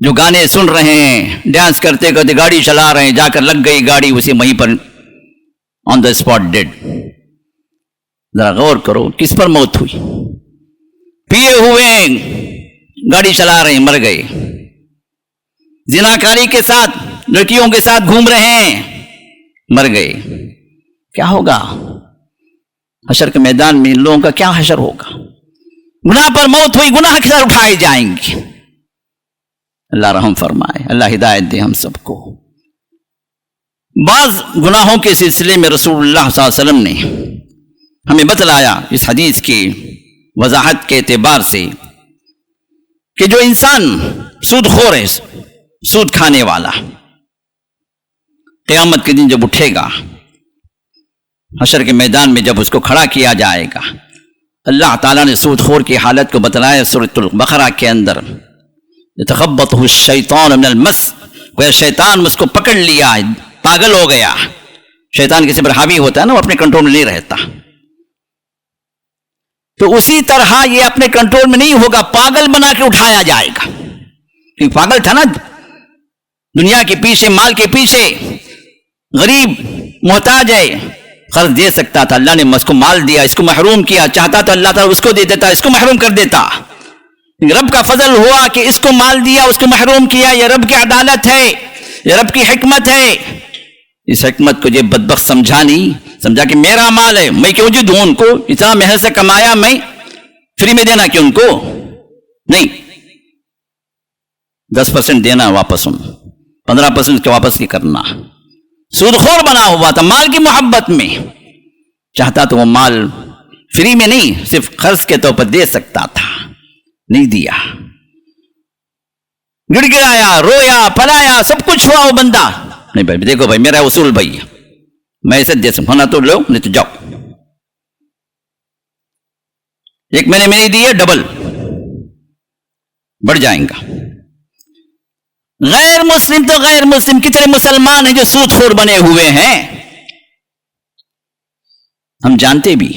جو گانے سن رہے ہیں، ڈانس کرتے کرتے گاڑی چلا رہے ہیں، جا کر لگ گئی گاڑی، اسے وہیں پر آن دا اسپاٹ ڈیڈ. ذرا غور کرو کس پر موت ہوئی. پیے ہوئے گاڑی چلا رہے ہیں، مر گئے. زناکاری کے ساتھ لڑکیوں کے ساتھ گھوم رہے ہیں، مر گئے. کیا ہوگا حشر کے میدان میں؟ ان لوگوں کا کیا حشر ہوگا؟ گناہ پر موت ہوئی، گناہ کے ساتھ اٹھائے جائیں گے. اللہ رحم فرمائے، اللہ ہدایت دے ہم سب کو. بعض گناہوں کے سلسلے میں رسول اللہ صلی اللہ علیہ وسلم نے ہمیں بتلایا اس حدیث کی وضاحت کے اعتبار سے کہ جو انسان سود خور ہے، سود کھانے والا، قیامت کے دن جب اٹھے گا، حشر کے میدان میں جب اس کو کھڑا کیا جائے گا، اللہ تعالیٰ نے سود خور کی حالت کو بتلایا سورۃ البقرہ کے اندر. يتخبطه الشیطان من المس، وہ شیطان اس کو پکڑ لیا ہے، پاگل ہو گیا. شیطان کسی پر حاوی ہوتا ہے نا، وہ اپنے کنٹرول میں نہیں رہتا. تو اسی طرح یہ اپنے کنٹرول میں نہیں ہوگا، پاگل بنا کے اٹھایا جائے گا. کیونکہ پاگل تھا نا، دنیا کے پیچھے، مال کے پیچھے، غریب محتاج ہے، قرض دے سکتا تھا، اللہ نے اس کو مال دیا، اس کو محروم کیا، چاہتا تو اللہ تعالیٰ اس کو دے دیتا، اس کو محروم کر دیتا. رب کا فضل ہوا کہ اس کو مال دیا، اس کو محروم کیا. یہ رب کی عدالت ہے، یہ رب کی حکمت ہے. اس حکمت کو یہ بدبخت سمجھا نہیں، سمجھا کہ میرا مال ہے، میں کیوں دوں ان کو، اتنا محنت سے کمایا، میں فری میں دینا کیوں ان کو؟ نہیں، 10% دینا واپس، 15% کے واپس نہیں کرنا. سود خور بنا ہوا تھا مال کی محبت میں، چاہتا تو وہ مال فری میں نہیں، صرف قرض کے طور پر دے سکتا تھا، نہیں دیا. گڑ گڑایا، رویا، پلایا، سب کچھ ہوا وہ بندہ. نہیں بھائی دیکھو بھائی، میرا اصول بھائی، میں اسے دے سکتا، ہونا تو لو، نہیں تو جاؤ. 1 مہینے میں نہیں دیے، ڈبل بڑھ جائیں گا. غیر مسلم تو غیر مسلم، کتنے مسلمان ہیں جو سود خور بنے ہوئے ہیں، ہم جانتے بھی.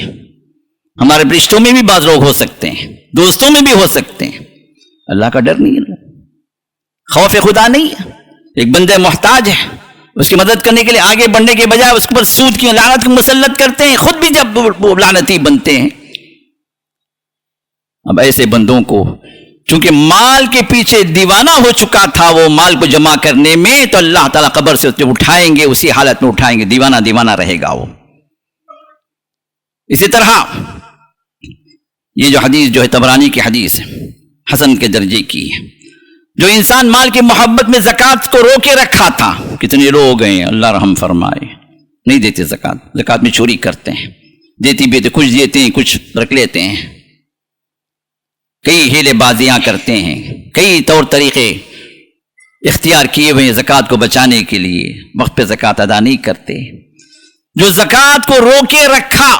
ہمارے رشتوں میں بھی بعض لوگ ہو سکتے ہیں، دوستوں میں بھی ہو سکتے ہیں. اللہ کا ڈر نہیں ہے، خوف خدا نہیں ہے. ایک بندہ محتاج ہے، اس کی مدد کرنے کے لیے آگے بڑھنے کے بجائے اس پر سود کی لعنت کو مسلط کرتے ہیں، خود بھی جب وہ لعنتی بنتے ہیں. اب ایسے بندوں کو چونکہ مال کے پیچھے دیوانہ ہو چکا تھا وہ مال کو جمع کرنے میں، تو اللہ تعالیٰ قبر سے اٹھائیں گے، اسی حالت میں اٹھائیں گے، دیوانہ دیوانہ رہے گا وہ. اسی طرح یہ جو حدیث جو ہے طبرانی کی حدیث ہے، حسن کے درجے کی ہے، جو انسان مال کی محبت میں زکوٰۃ کو روکے رکھا تھا. کتنے لوگ ہیں اللہ رحم فرمائے نہیں دیتے زکوٰۃ، زکوٰۃ میں چوری کرتے ہیں، دیتی بھی تو کچھ دیتے ہیں، کچھ رکھ لیتے ہیں، کئی ہیلے بازیاں کرتے ہیں، کئی طور طریقے اختیار کیے ہوئے ہیں زکوٰۃ کو بچانے کے لیے، وقت پہ زکوٰۃ ادا نہیں کرتے. جو زکوٰۃ کو روکے رکھا،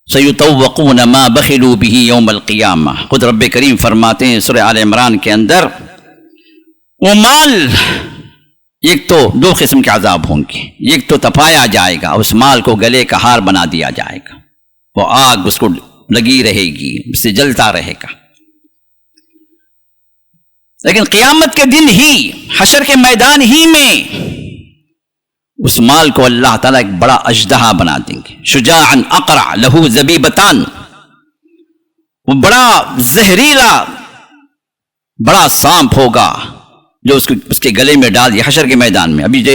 سَيُطَوَّقُونَ مَا بَخِلُوا بِهِ يَوْمَ الْقِيَامَةِ. خود رب کریم فرماتے ہیں سورہ آل عمران کے اندر، وہ مال، ایک تو 2 قسم کے عذاب ہوں گے. ایک تو تپایا جائے گا، اس مال کو گلے کا ہار بنا دیا جائے گا، وہ آگ اس کو لگی رہے گی، اس سے جلتا رہے گا. لیکن قیامت کے دن ہی، حشر کے میدان ہی میں، اس مال کو اللہ تعالیٰ ایک بڑا اژدہا بنا دیں گے. شجاعاً اقرع لہو زبیبتان، وہ بڑا زہریلا بڑا سانپ ہوگا جو اس کے گلے میں ڈال دیا. حشر کے میدان میں ابھی جو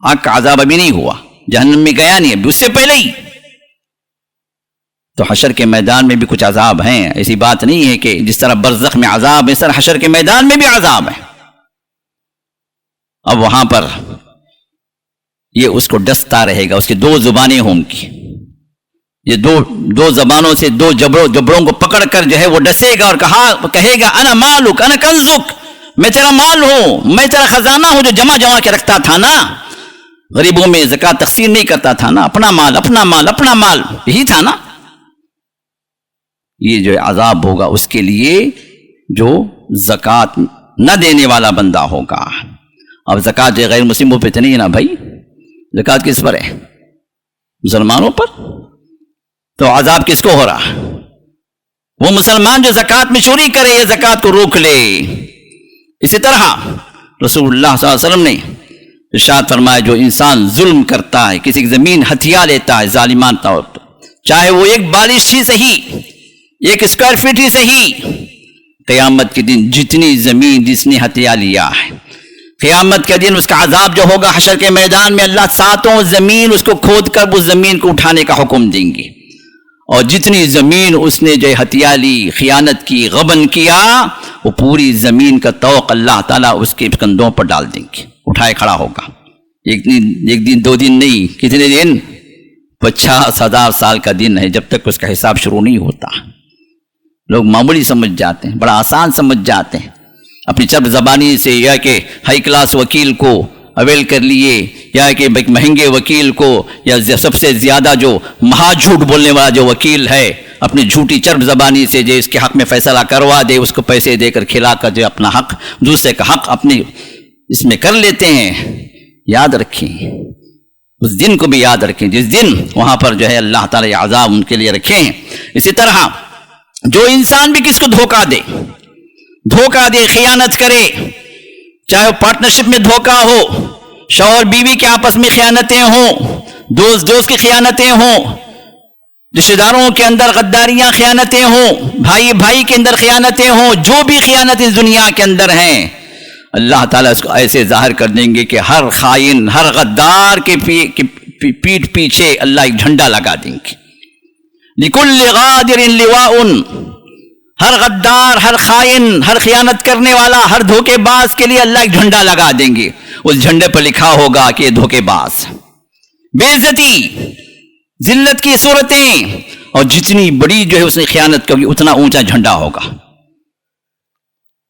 آگ کا عذاب ابھی نہیں ہوا، جہنم میں گیا نہیں ابھی، اس سے پہلے ہی. تو حشر کے میدان میں بھی کچھ عذاب ہیں، ایسی بات نہیں ہے کہ جس طرح برزخ میں عذاب ہے، اس طرح حشر کے میدان میں بھی عذاب ہے. اب وہاں پر یہ اس کو ڈستا رہے گا، اس کی 2 زبانیں ہوں گی، یہ دو زبانوں سے 2 جبڑوں کو پکڑ کر جو ہے وہ ڈسے گا اور کہے گا انا مالک انا کنزک، میں تیرا مال ہوں، میں تیرا خزانہ ہوں جو جمع کے رکھتا تھا نا، غریبوں میں زکوٰۃ تقسیم نہیں کرتا تھا نا، اپنا مال اپنا مال اپنا مال، یہی تھا نا. یہ جو عذاب ہوگا اس کے لیے جو زکوٰۃ نہ دینے والا بندہ ہوگا. اب زکوٰۃ غیر مسلموں پہ تو نہیں ہے نا بھائی، زکوٰۃ کس پر ہے؟ مسلمانوں پر. تو عذاب کس کو ہو رہا؟ وہ مسلمان جو زکوٰۃ میں چوری کرے یا زکوٰۃ کو روک لے. اسی طرح رسول اللہ صلی اللہ علیہ وسلم نے ارشاد فرمایا جو انسان ظلم کرتا ہے، کسی کی زمین ہتھیا لیتا ہے ظالمان طور پر، چاہے وہ ایک بالش ہی صحیح، ایک اسکوائر فٹ ہی صحیح، قیامت کے دن جتنی زمین جس نے ہتھیا لیا ہے، قیامت کے دن اس کا عذاب جو ہوگا حشر کے میدان میں، اللہ ساتوں زمین اس کو کھود کر اس زمین کو اٹھانے کا حکم دیں گے، اور جتنی زمین اس نے جو ہتھیا لی، خیانت کی، غبن کیا، وہ پوری زمین کا طوق اللہ تعالیٰ اس کے کندھوں پر ڈال دیں گے، اٹھائے کھڑا ہوگا. ایک دن 2 دن نہیں، کتنے دن؟ 50,000 سال کا دن ہے، جب تک اس کا حساب شروع نہیں ہوتا. لوگ معمولی سمجھ جاتے ہیں، بڑا آسان سمجھ جاتے ہیں، اپنی چرب زبانی سے یا کہ ہائی کلاس وکیل کو اویل کر لیے، یا کہ مہنگے وکیل کو، یا سب سے زیادہ جو مہا جھوٹ بولنے والا جو وکیل ہے، اپنی جھوٹی چرب زبانی سے جو اس کے حق میں فیصلہ کروا دے، اس کو پیسے دے کر کھلا کر جو اپنا حق، دوسرے کا حق اپنے اس میں کر لیتے ہیں. یاد رکھیں، اس دن کو بھی یاد رکھیں جس دن وہاں پر جو ہے اللہ تعالیٰ یہ عذاب ان کے لیے رکھے ہیں. اسی طرح جو انسان بھی کس کو دھوکہ دے، خیانت کرے، چاہے وہ پارٹنرشپ میں دھوکہ ہو، شوہر بیوی کے آپس میں خیانتیں ہوں، دوست کی خیانتیں ہوں، رشتہ داروں کے اندر غداریاں، خیانتیں ہوں، بھائی کے اندر خیانتیں ہوں، جو بھی خیانتیں دنیا کے اندر ہیں، اللہ تعالیٰ اس کو ایسے ظاہر کر دیں گے کہ ہر خائن، ہر غدار کے پیٹھ پیچھے اللہ ایک جھنڈا لگا دیں گے. لِكُلِّ غَادِرٍ لِوَاءٌ، ہر غدار، ہر خائن، ہر خیانت کرنے والا، ہر دھوکے باز کے لیے اللہ ایک جھنڈا لگا دیں گے. اس جھنڈے پر لکھا ہوگا کہ یہ دھوکے باز. بے عزتی، ذلت کی صورتیں، اور جتنی بڑی جو ہے اس نے خیانت کی اتنا اونچا جھنڈا ہوگا.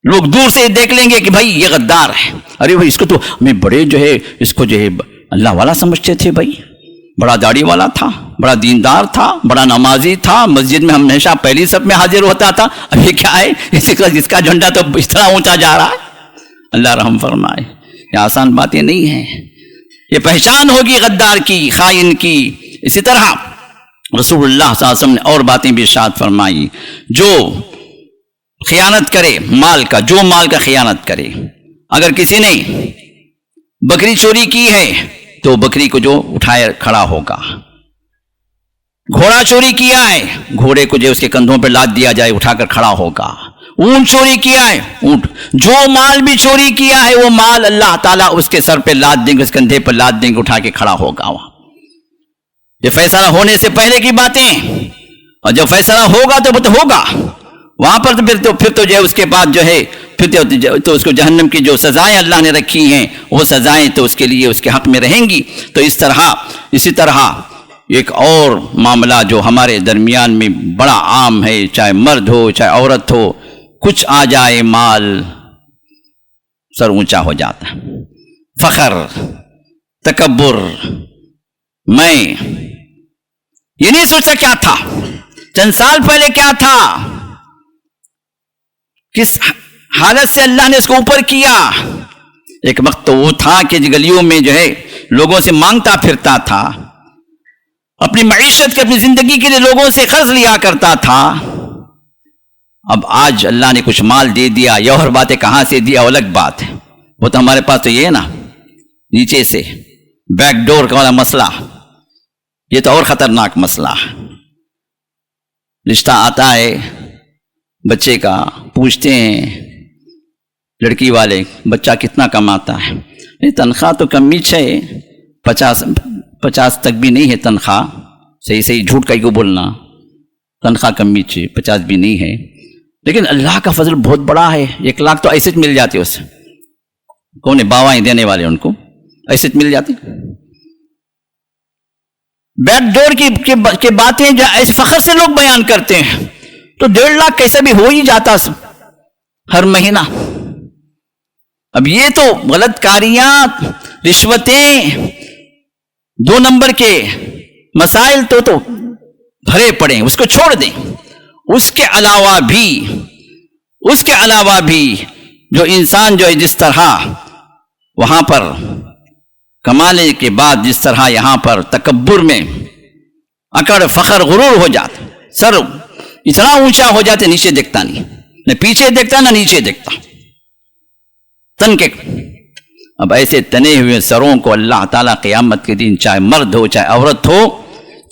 لوگ دور سے دیکھ لیں گے کہ بھائی یہ غدار ہے، ارے بھائی اس کو تو ہمیں بڑے جو ہے اس کو جو ہے اللہ والا سمجھتے تھے، بھائی بڑا داڑھی والا تھا، بڑا دیندار تھا، بڑا نمازی تھا، مسجد میں ہمیشہ پہلی صف میں حاضر ہوتا تھا. اب یہ کیا ہے، اس کا جھنڈا تو اس طرح اونچا جا رہا ہے. اللہ رحم فرمائے. یہ آسان باتیں نہیں ہیں، یہ پہچان ہوگی غدار کی، خائن کی. اسی طرح رسول اللہ صلی اللہ علیہ وسلم نے اور باتیں بھی ارشاد فرمائی. جو خیانت کرے مال کا خیانت کرے، اگر کسی نے بکری چوری کی ہے تو بکری کو جو اٹھائے کھڑا ہوگا. گھوڑا چوری کیا ہے، گھوڑے کو جو اس کے کندھوں پہ لاد دیا جائے، اٹھا کر کھڑا ہوگا. اونٹ چوری کیا ہے، اونٹ، جو مال بھی چوری کیا ہے وہ مال اللہ تعالیٰ اس کے سر پہ لاد دیں گے، اس کندھے پہ لاد دیں گے، اٹھا کے کھڑا ہوگا. وہاں یہ فیصلہ ہونے سے پہلے کی باتیں، اور جب فیصلہ ہوگا تو ہوگا وہاں پر، تو پھر تو جو ہے اس کے بعد جو ہے پھر تو اس کو جہنم کی جو سزائیں اللہ نے رکھی ہیں وہ سزائیں تو اس کے لیے اس کے حق میں رہیں گی. تو اسی طرح ایک اور معاملہ جو ہمارے درمیان میں بڑا عام ہے، چاہے مرد ہو چاہے عورت ہو، کچھ آ جائے مال، سر اونچا ہو جاتا ہے. فخر، تکبر، میں یہ نہیں سوچا کیا تھا چند سال پہلے، کیا تھا، کس حالت سے اللہ نے اس کو اوپر کیا. ایک وقت تو وہ تھا کہ گلیوں میں جو ہے لوگوں سے مانگتا پھرتا تھا، اپنی معیشت کے، اپنی زندگی کے لیے لوگوں سے قرض لیا کرتا تھا. اب آج اللہ نے کچھ مال دے دیا، یہ اور باتیں کہاں سے دیا وہ الگ بات ہے. وہ تو ہمارے پاس تو یہ ہے نا، نیچے سے بیک ڈور کا والا مسئلہ، یہ تو اور خطرناک مسئلہ ہے. رشتہ آتا ہے بچے کا، پوچھتے ہیں لڑکی والے بچہ کتنا کماتا ہے، یہ تنخواہ تو کمی ہے، 50 تک بھی نہیں ہے تنخواہ، صحیح جھوٹ کا ہی کو بولنا، تنخواہ کمی 50 بھی نہیں ہے. لیکن اللہ کا فضل بہت بڑا ہے، 1 لاکھ تو ایسے مل جاتے اسے. کون ہے باوائیں دینے والے، ان کو ایسے مل جاتے. بیک ڈور کی باتیں جو ایسے فخر سے لوگ بیان کرتے ہیں، تو 1.5 لاکھ کیسے بھی ہو ہی جاتا ہر مہینہ. اب یہ تو غلط کاریاں، رشوتیں، 2 نمبر کے مسائل تو بھرے پڑے، اس کو چھوڑ دیں. اس کے علاوہ بھی جو انسان جو ہے جس طرح وہاں پر کمانے کے بعد جس طرح یہاں پر تکبر میں اکڑ، فخر، غرور ہو جاتا، سر اتنا اونچا ہو جاتے نیچے دیکھتا نہیں، نہ پیچھے دیکھتا نہ نیچے دیکھتا، تن کے۔ اب ایسے تنے ہوئے سروں کو اللہ تعالیٰ قیامت کے دن چاہے مرد ہو چاہے عورت ہو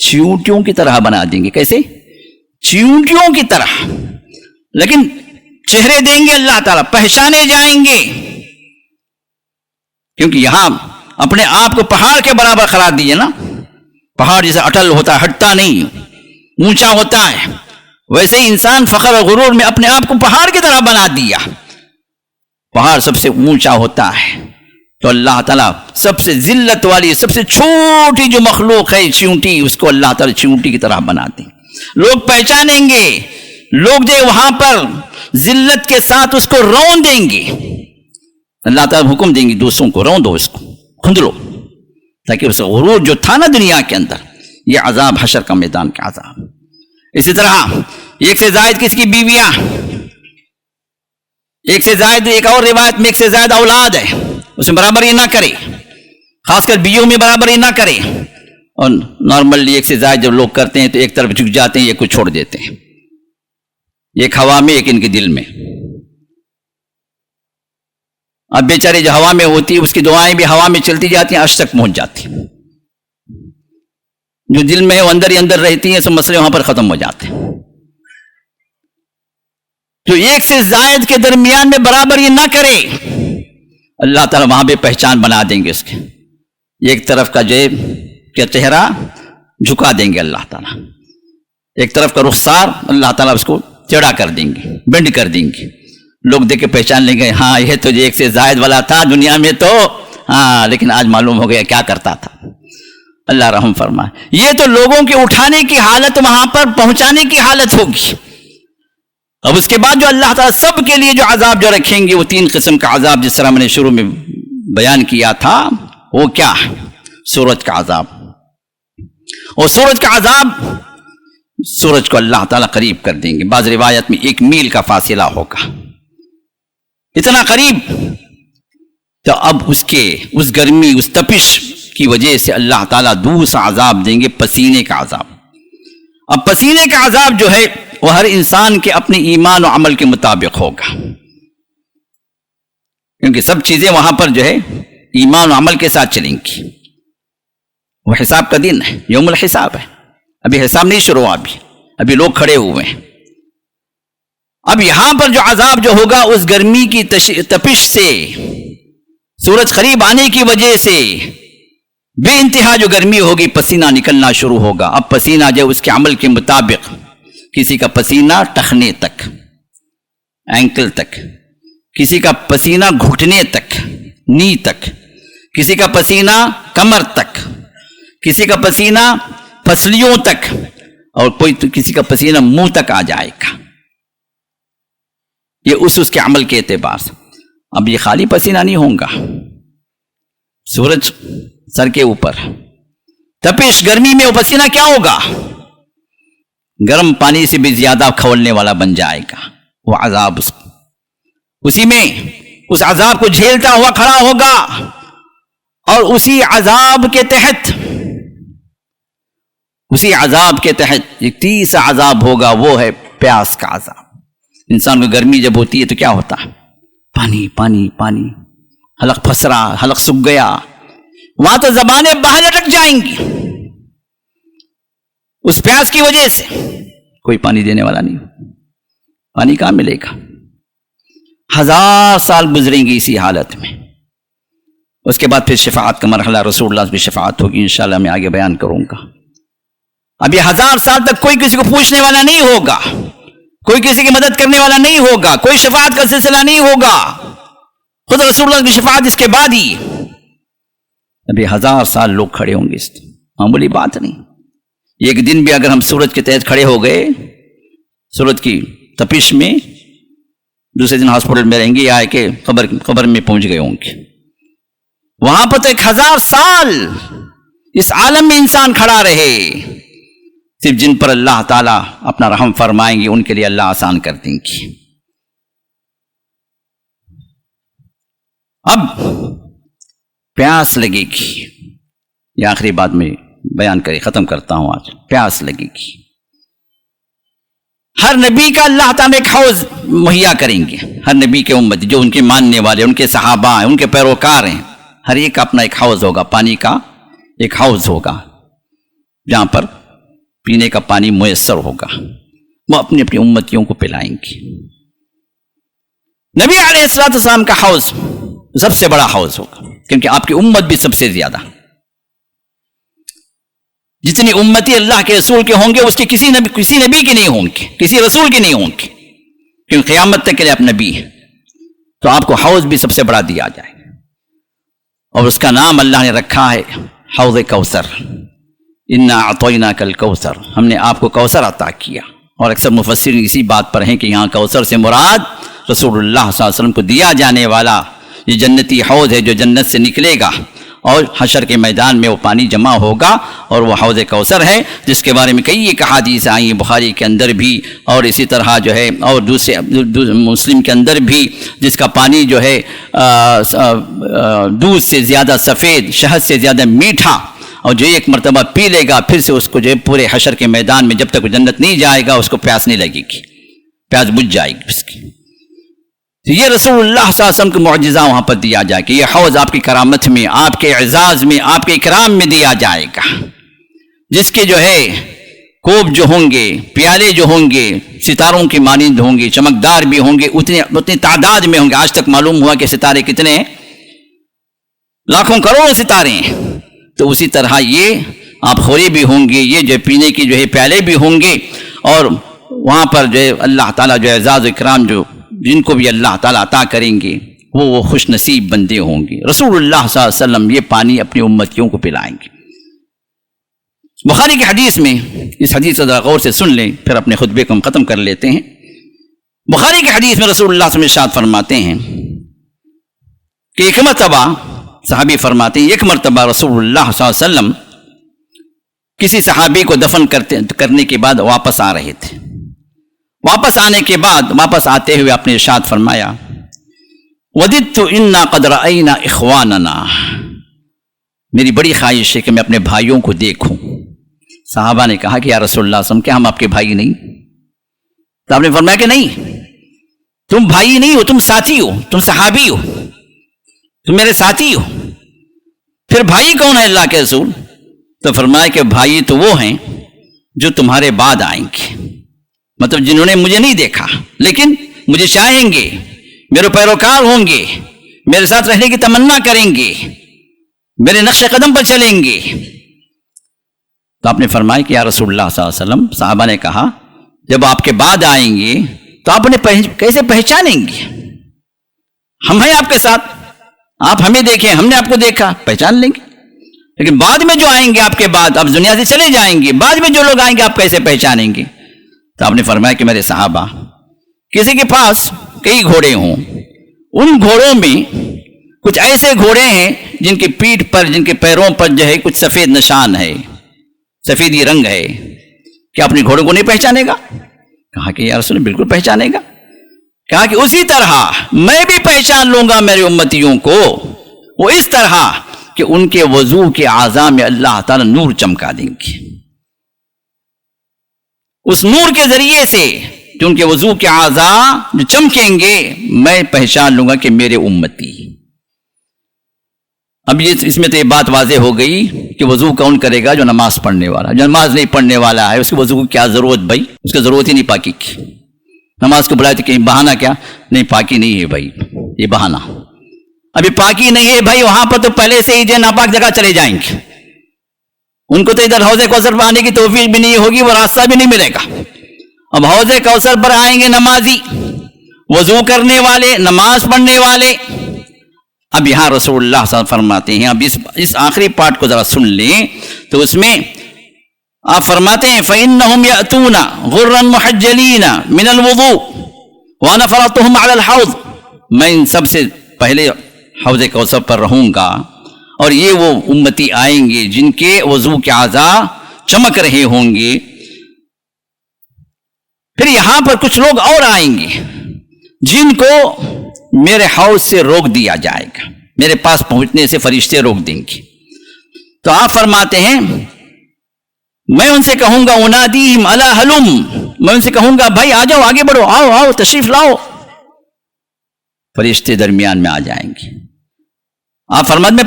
چیونٹیوں کی طرح بنا دیں گے۔ کیسے؟ چیونٹیوں کی طرح، لیکن چہرے دیں گے اللہ تعالیٰ، پہچانے جائیں گے، کیونکہ یہاں اپنے آپ کو پہاڑ کے برابر قرار دیے نا، پہاڑ جیسے اٹل ہوتا ہے، ہٹتا نہیں، اونچا ہوتا ہے، ویسے ہی انسان فخر اور غرور میں اپنے آپ کو پہاڑ کی طرح بنا دیا۔ پہاڑ سب سے اونچا ہوتا ہے، تو اللہ تعالیٰ سب سے ذلت والی سب سے چھوٹی جو مخلوق ہے چیونٹی، اس کو اللہ تعالیٰ چیونٹی کی طرح بنا دیں۔ لوگ پہچانیں گے، لوگ جو وہاں پر ذلت کے ساتھ اس کو رون دیں گے۔ اللہ تعالیٰ حکم دیں گے دوسروں کو، رون دو، اس کو کھندلو، تاکہ اس غرور جو تھا نا دنیا کے اندر، یہ عذاب حشر کا میدان کا عذاب۔ اسی طرح ایک سے زائد کس کی بیویاں، ایک سے زائد، ایک اور روایت میں ایک سے زائد اولاد ہے، اس میں برابری نہ کرے، خاص کر بیویوں میں برابری نہ کرے۔ اور نارملی ایک سے زائد جب لوگ کرتے ہیں تو ایک طرف جھک جاتے ہیں، ایک کو چھوڑ دیتے ہیں، ایک ہوا میں ایک ان کے دل میں۔ اب بیچارے جو ہوا میں ہوتی ہے اس کی دعائیں بھی ہوا میں چلتی جاتی ہیں، عرش تک پہنچ جاتی ہیں، جو دل میں ہے وہ اندر ہی اندر رہتی ہیں، سب مسئلے وہاں پر ختم ہو جاتے ہیں۔ تو ایک سے زائد کے درمیان میں برابری نہ کرے، اللہ تعالیٰ وہاں پہ پہچان بنا دیں گے اس کے، ایک طرف کا جو کیا چہرہ جھکا دیں گے اللہ تعالیٰ، ایک طرف کا رخسار اللہ تعالیٰ اس کو چڑھا کر دیں گے، بینڈ کر دیں گے، لوگ دیکھ کے پہچان لیں گے، ہاں یہ تو ایک سے زائد والا تھا دنیا میں تو، ہاں لیکن آج معلوم ہو گیا کیا کرتا تھا۔ اللہ رحم فرمائے۔ یہ تو لوگوں کے اٹھانے کی حالت، وہاں پر پہنچانے کی حالت ہوگی۔ اب اس کے بعد جو اللہ تعالیٰ سب کے لیے جو عذاب جو رکھیں گے، وہ 3 قسم کا عذاب، جس طرح میں نے شروع میں بیان کیا تھا، وہ کیا ہے؟ سورج کا عذاب۔ اور سورج کا عذاب، سورج کو اللہ تعالیٰ قریب کر دیں گے، بعض روایت میں 1 میل کا فاصلہ ہوگا، اتنا قریب۔ تو اب اس گرمی، اس تپش کی وجہ سے اللہ تعالیٰ دوسرا عذاب دیں گے، پسینے کا عذاب۔ اب پسینے کا عذاب جو ہے وہ ہر انسان کے اپنے ایمان و عمل کے مطابق ہوگا، کیونکہ سب چیزیں وہاں پر جو ہے ایمان و عمل کے ساتھ چلیں گی۔ وہ حساب کا دن ہے، یوم الحساب ہے، ابھی حساب نہیں شروع ہوا، ابھی لوگ کھڑے ہوئے ہیں۔ اب یہاں پر جو عذاب جو ہوگا، اس گرمی کی تپش سے، سورج قریب آنے کی وجہ سے بے انتہا جو گرمی ہوگی، پسینہ نکلنا شروع ہوگا۔ اب پسینہ جو اس کے عمل کے مطابق، کسی کا پسینہ ٹخنے تک، اینکل تک، کسی کا پسینہ گھٹنے تک، نی تک، کسی کا پسینہ کمر تک، کسی کا پسینہ پسلیوں تک، اور کسی کا پسینہ منہ تک آ جائے گا۔ یہ اس کے عمل کے اعتبار سے۔ اب یہ خالی پسینہ نہیں ہوگا، سورج سر کے اوپر، تپش گرمی میں وہ پسینہ کیا ہوگا؟ گرم پانی سے بھی زیادہ کھولنے والا بن جائے گا وہ عذاب، اسی میں اس عذاب کو جھیلتا ہوا کھڑا ہوگا، اور اسی عذاب کے تحت ایک تیسرا عذاب ہوگا، وہ ہے پیاس کا عذاب۔ انسان کو گرمی جب ہوتی ہے تو کیا ہوتا ہے؟ پانی پانی پانی، حلق پھنس رہا، حلق سوکھ گیا، وہاں تو زبانیں باہر لٹک جائیں گی اس پیاس کی وجہ سے۔ کوئی پانی دینے والا نہیں، پانی کہاں ملے گا؟ 1000 سال گزریں گے اسی حالت میں۔ اس کے بعد پھر شفاعت کا مرحلہ، رسول اللہ کی شفاعت ہوگی، انشاءاللہ میں آگے بیان کروں گا۔ اب یہ 1000 سال تک کوئی کسی کو پوچھنے والا نہیں ہوگا، کوئی کسی کی مدد کرنے والا نہیں ہوگا، کوئی شفاعت کا سلسلہ نہیں ہوگا، خود رسول اللہ کی شفاعت اس کے بعد ہی۔ ابھی 1000 سال لوگ کھڑے ہوں گے، اس معمولی بات نہیں۔ ایک دن بھی اگر ہم سورج کے تحت کھڑے ہو گئے، سورج کی تپش میں، دوسرے دن ہاسپٹل میں رہیں گے، یا کہ قبر میں پہنچ گئے ہوں گے۔ وہاں پر تو 1000 سال اس عالم میں انسان کھڑا رہے، صرف جن پر اللہ تعالیٰ اپنا رحم فرمائیں گے ان کے لیے اللہ آسان کر دیں گے۔ اب پیاس لگے گی، یہ آخری بات میں بیان کرے ختم کرتا ہوں آج۔ پیاس لگے گی، ہر نبی کا اللہ تعالیٰ ایک حوض مہیا کریں گے. ہر نبی کے امت جو ان کے ماننے والے، ان کے صحابہ ہیں، ان کے پیروکار ہیں، ہر ایک کا اپنا ایک حوض ہوگا، پانی کا ایک حوض ہوگا جہاں پر پینے کا پانی میسر ہوگا. وہ اپنی اپنی امتیوں کو پلائیں گے. نبی علیہ الصلوۃ والسلام کا حوض سب سے بڑا حوض ہوگا، کیونکہ آپ کی امت بھی سب سے زیادہ. جتنی امتی اللہ کے رسول کے ہوں گے اس کے کسی نبی کی نہیں ہوں گے، کسی رسول کی نہیں ہوں گے، کیونکہ قیامت تک کے لیے آپ نبی ہیں. تو آپ کو حوض بھی سب سے بڑا دیا جائے، اور اس کا نام اللہ نے رکھا ہے حوض کوثر. انا اعطیناک الکوثر، ہم نے آپ کو کوثر عطا کیا. اور اکثر مفسرین اسی بات پر ہیں کہ یہاں کوثر سے مراد رسول اللہ صلی اللہ علیہ وسلم کو دیا جانے والا یہ جنتی حوض ہے جو جنت سے نکلے گا اور حشر کے میدان میں وہ پانی جمع ہوگا، اور وہ حوض کوثر ہے جس کے بارے میں کئی ایک احادیث آئی ہیں بخاری کے اندر بھی، اور اسی طرح جو ہے اور دوسرے مسلم کے اندر بھی، جس کا پانی جو ہے دودھ سے زیادہ سفید، شہد سے زیادہ میٹھا، اور جو ایک مرتبہ پی لے گا پھر سے اس کو جو ہے پورے حشر کے میدان میں جب تک وہ جنت نہیں جائے گا اس کو پیاس نہیں لگے گی، پیاس بجھ جائے گی اس کی. یہ رسول اللہ صلی اللہ علیہ وسلم کو معجزہ وہاں پر دیا جائے کہ یہ حوض آپ کی کرامت میں، آپ کے اعزاز میں، آپ کے اکرام میں دیا جائے گا، جس کے جو ہے کوب جو ہوں گے، پیالے جو ہوں گے ستاروں کی مانند ہوں گے، چمکدار بھی ہوں گے، اتنی تعداد میں ہوں گے. آج تک معلوم ہوا کہ ستارے کتنے ہیں، لاکھوں کروڑوں ستارے ہیں. تو اسی طرح یہ آپ خوری بھی ہوں گے، یہ جو پینے کی جو ہے پیالے بھی ہوں گے، اور وہاں پر جو ہے اللہ تعالیٰ جو اعزاز و اکرام جو جن کو بھی اللہ تعالیٰ عطا کریں گے وہ خوش نصیب بندے ہوں گے. رسول اللہ صلی اللہ علیہ وسلم یہ پانی اپنی امتیوں کو پلائیں گے. بخاری کی حدیث میں، اس حدیث کو ذرا غور سے سن لیں پھر اپنے خطبے کو ہم ختم کر لیتے ہیں. بخاری کی حدیث میں رسول اللہ صلی اللہ علیہ وسلم ارشاد فرماتے ہیں کہ ایک مرتبہ، صحابی فرماتے ہیں ایک مرتبہ رسول اللہ صلی اللہ علیہ وسلم کسی صحابی کو دفن کرنے کے بعد واپس آ رہے تھے. واپس آنے کے بعد، واپس آتے ہوئے آپ نے ارشاد فرمایا وَدِدْتُ إِنَّا قَدْ رَأَيْنَا إِخْوَانَنَا، میری بڑی خواہش ہے کہ میں اپنے بھائیوں کو دیکھوں. صحابہ نے کہا کہ یا رسول اللہ صلی اللہ علیہ وسلم کیا ہم آپ کے بھائی نہیں؟ تو آپ نے فرمایا کہ نہیں، تم بھائی نہیں ہو، تم ساتھی ہو، تم صحابی ہو، تم میرے ساتھی ہو. پھر بھائی کون ہے اللہ کے رسول؟ تو فرمایا کہ بھائی تو وہ ہیں جو تمہارے بعد آئیں گے، مطلب جنہوں نے مجھے نہیں دیکھا لیکن مجھے چاہیں گے، میرے پیروکار ہوں گے، میرے ساتھ رہنے کی تمنا کریں گے، میرے نقش قدم پر چلیں گے. تو آپ نے فرمایا کہ یا رسول اللہ صلی اللہ علیہ وسلم، صحابہ نے کہا جب آپ کے بعد آئیں گے تو آپ انہیں کیسے پہچانیں گے؟ ہم ہیں آپ کے ساتھ، آپ ہمیں دیکھیں، ہم نے آپ کو دیکھا، پہچان لیں گے، لیکن بعد میں جو آئیں گے آپ کے بعد، آپ دنیا سے چلے جائیں گے، بعد میں جو لوگ آئیں گے آپ کیسے پہچانیں گے؟ تو آپ نے فرمایا کہ میرے صحابہ کسی کے پاس کئی گھوڑے ہوں، ان گھوڑوں میں کچھ ایسے گھوڑے ہیں جن کی پیٹھ پر، جن کے پیروں پر جو ہے کچھ سفید نشان ہے، سفیدی رنگ ہے، کیا اپنے گھوڑوں کو نہیں پہچانے گا؟ کہا کہ یا رسول اللہ بالکل پہچانے گا. کہا کہ اسی طرح میں بھی پہچان لوں گا میرے امتیوں کو، وہ اس طرح کہ ان کے وضو کے اعضاء میں اللہ تعالی نور چمکا دیں گے. اس نور کے ذریعے سے جو ان کے وضو کے اعضاء جو چمکیں گے میں پہچان لوں گا کہ میرے امتی. اب اس میں تو یہ بات واضح ہو گئی کہ وضو کون کرے گا؟ جو نماز پڑھنے والا. جو نماز نہیں پڑھنے والا ہے اس کے وضو کی کیا ضرورت بھائی؟ اس کی ضرورت ہی نہیں پاکی کی. نماز کو بلائے تو کہیں بہانہ کیا؟ نہیں پاکی نہیں ہے بھائی، یہ بہانہ. ابھی پاکی نہیں ہے بھائی، وہاں پر تو پہلے سے ہی جو ناپاک جگہ چلے جائیں گے، ان کو تو ادھر حوض کوثر پر آنے کی توفیق بھی نہیں ہوگی، وہ راستہ بھی نہیں ملے گا. اب حوض کوثر پر آئیں گے نمازی، وضو کرنے والے، نماز پڑھنے والے. اب یہاں رسول اللہ صلی اللہ علیہ وسلم فرماتے ہیں، اب اس آخری پارٹ کو ذرا سن لیں تو اس میں آپ فرماتے ہیں فَإِنَّهُمْ يَأْتُونَ غُرًّا مُحَجَّلِينَ مِنَ الْوُضُوءِ وَأَنَا فَرَضْتُهُمْ عَلَى الْحَوْضِ. میں ان سب سے پہلے حوض کوثر پر رہوں گا، اور یہ وہ امتی آئیں گے جن کے وضو کے اعضاء چمک رہے ہوں گے. پھر یہاں پر کچھ لوگ اور آئیں گے جن کو میرے حوض سے روک دیا جائے گا، میرے پاس پہنچنے سے فرشتے روک دیں گے. تو آپ فرماتے ہیں میں ان سے کہوں گا انادیہم الا ہلم، میں ان سے کہوں گا بھائی آ جاؤ، آگے بڑھو، آؤ آؤ تشریف لاؤ، فرشتے درمیان میں آ جائیں گے. آپ فرماتے میں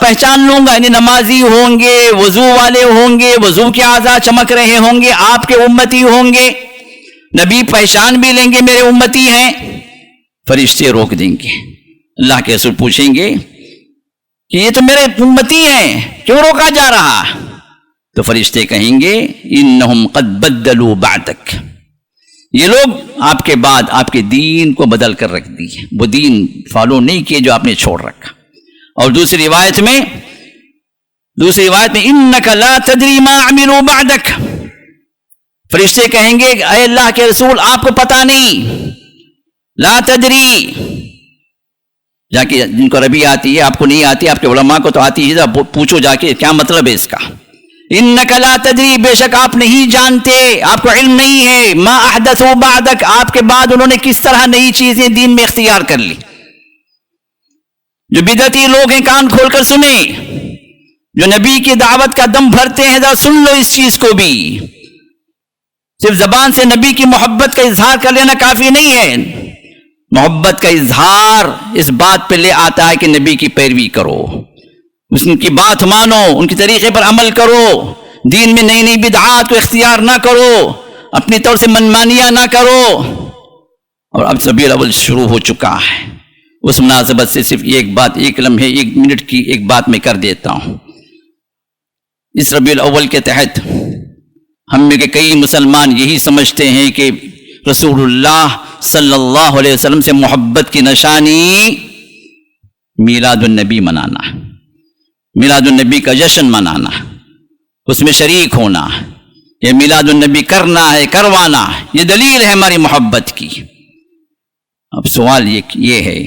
پہچان لوں گا، یعنی نمازی ہوں گے، وضو والے ہوں گے، وضو کے اعضاء چمک رہے ہوں گے، آپ کے امتی ہوں گے، نبی پہچان بھی لیں گے میرے امتی ہیں. فرشتے روک دیں گے. اللہ کے رسول پوچھیں گے کہ یہ تو میرے امتی ہیں، کیوں روکا جا رہا؟ تو فرشتے کہیں گے انہم قد بدلوا بعدک، یہ لوگ آپ کے بعد آپ کے دین کو بدل کر رکھ دی، وہ دین فالو نہیں کیے جو آپ نے چھوڑ رکھا. اور دوسری روایت میں انک لا تدری ما عملوا بعدک، فرشتے کہیں گے اے اللہ کے رسول آپ کو پتہ نہیں، لا تدری، جا کے جن کو عربی آتی ہے آپ کو نہیں آتی، آپ کے علماء کو تو آتی ہے، پوچھو جا کے کیا مطلب ہے اس کا. انک لا تدری، بے شک آپ نہیں جانتے، آپ کو علم نہیں ہے، ما احدثوا بعدک، آپ کے بعد انہوں نے کس طرح نئی چیزیں دین میں اختیار کر لی. جو بدعتی لوگ ہیں کان کھول کر سنیں، جو نبی کی دعوت کا دم بھرتے ہیں ذرا سن لو اس چیز کو بھی. صرف زبان سے نبی کی محبت کا اظہار کر لینا کافی نہیں ہے، محبت کا اظہار اس بات پہ لے آتا ہے کہ نبی کی پیروی کرو، ان کی بات مانو، ان کے طریقے پر عمل کرو، دین میں نئی نئی بدعات کو اختیار نہ کرو، اپنی طور سے منمانیاں نہ کرو. اور اب ربیع الاول شروع ہو چکا ہے، اس مناسبت سے صرف ایک بات، ایک لمحے، ایک منٹ کی ایک بات میں کر دیتا ہوں. اس ربیع الاول کے تحت ہم میں کے کئی مسلمان یہی سمجھتے ہیں کہ رسول اللہ صلی اللہ علیہ وسلم سے محبت کی نشانی میلاد النبی منانا، میلاد النبی کا جشن منانا، اس میں شریک ہونا، یہ میلاد النبی کرنا ہے، کروانا، یہ دلیل ہے ہماری محبت کی. اب سوال یہ ہے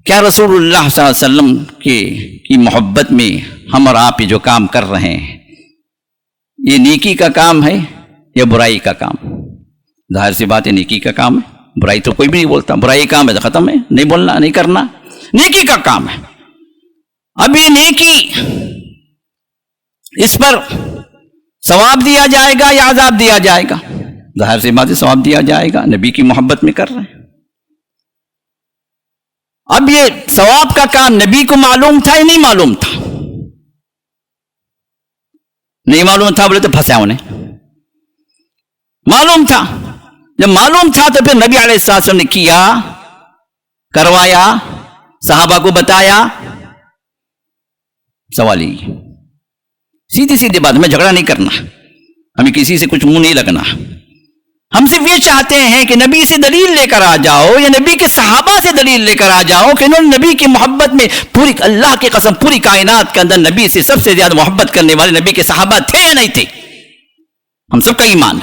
کیا رسول اللہ صلی اللہ علیہ وسلم کی محبت میں ہم اور آپ یہ جو کام کر رہے ہیں یہ نیکی کا کام ہے یا برائی کا کام؟ ظاہر سی بات ہے نیکی کا کام ہے، برائی تو کوئی بھی نہیں بولتا، برائی کام ہے تو ختم ہے، نہیں بولنا نہیں کرنا، نیکی کا کام ہے. اب یہ نیکی اس پر ثواب دیا جائے گا یا عذاب دیا جائے گا؟ ظاہر سی بات ہے ثواب دیا جائے گا، نبی کی محبت میں کر رہے ہیں. اب یہ ثواب کا کام نبی کو معلوم تھا یا نہیں معلوم تھا؟ نہیں معلوم تھا بولے تو پھنسا انہیں. معلوم تھا، جب معلوم تھا تو پھر نبی علیہ السلام نے کیا، کروایا، صحابہ کو بتایا. سوال ہی سیدھی سیدھی بات، میں جھگڑا نہیں کرنا، ہمیں کسی سے کچھ منہ نہیں لگنا، ہم صرف یہ چاہتے ہیں کہ نبی سے دلیل لے کر آ جاؤ یا نبی کے صحابہ سے دلیل لے کر آ جاؤ کہ انہوں نے نبی کی محبت میں، پوری اللہ کی قسم پوری کائنات کے اندر نبی سے سب سے زیادہ محبت کرنے والے نبی کے صحابہ تھے یا نہیں تھے؟ ہم سب کا ایمان،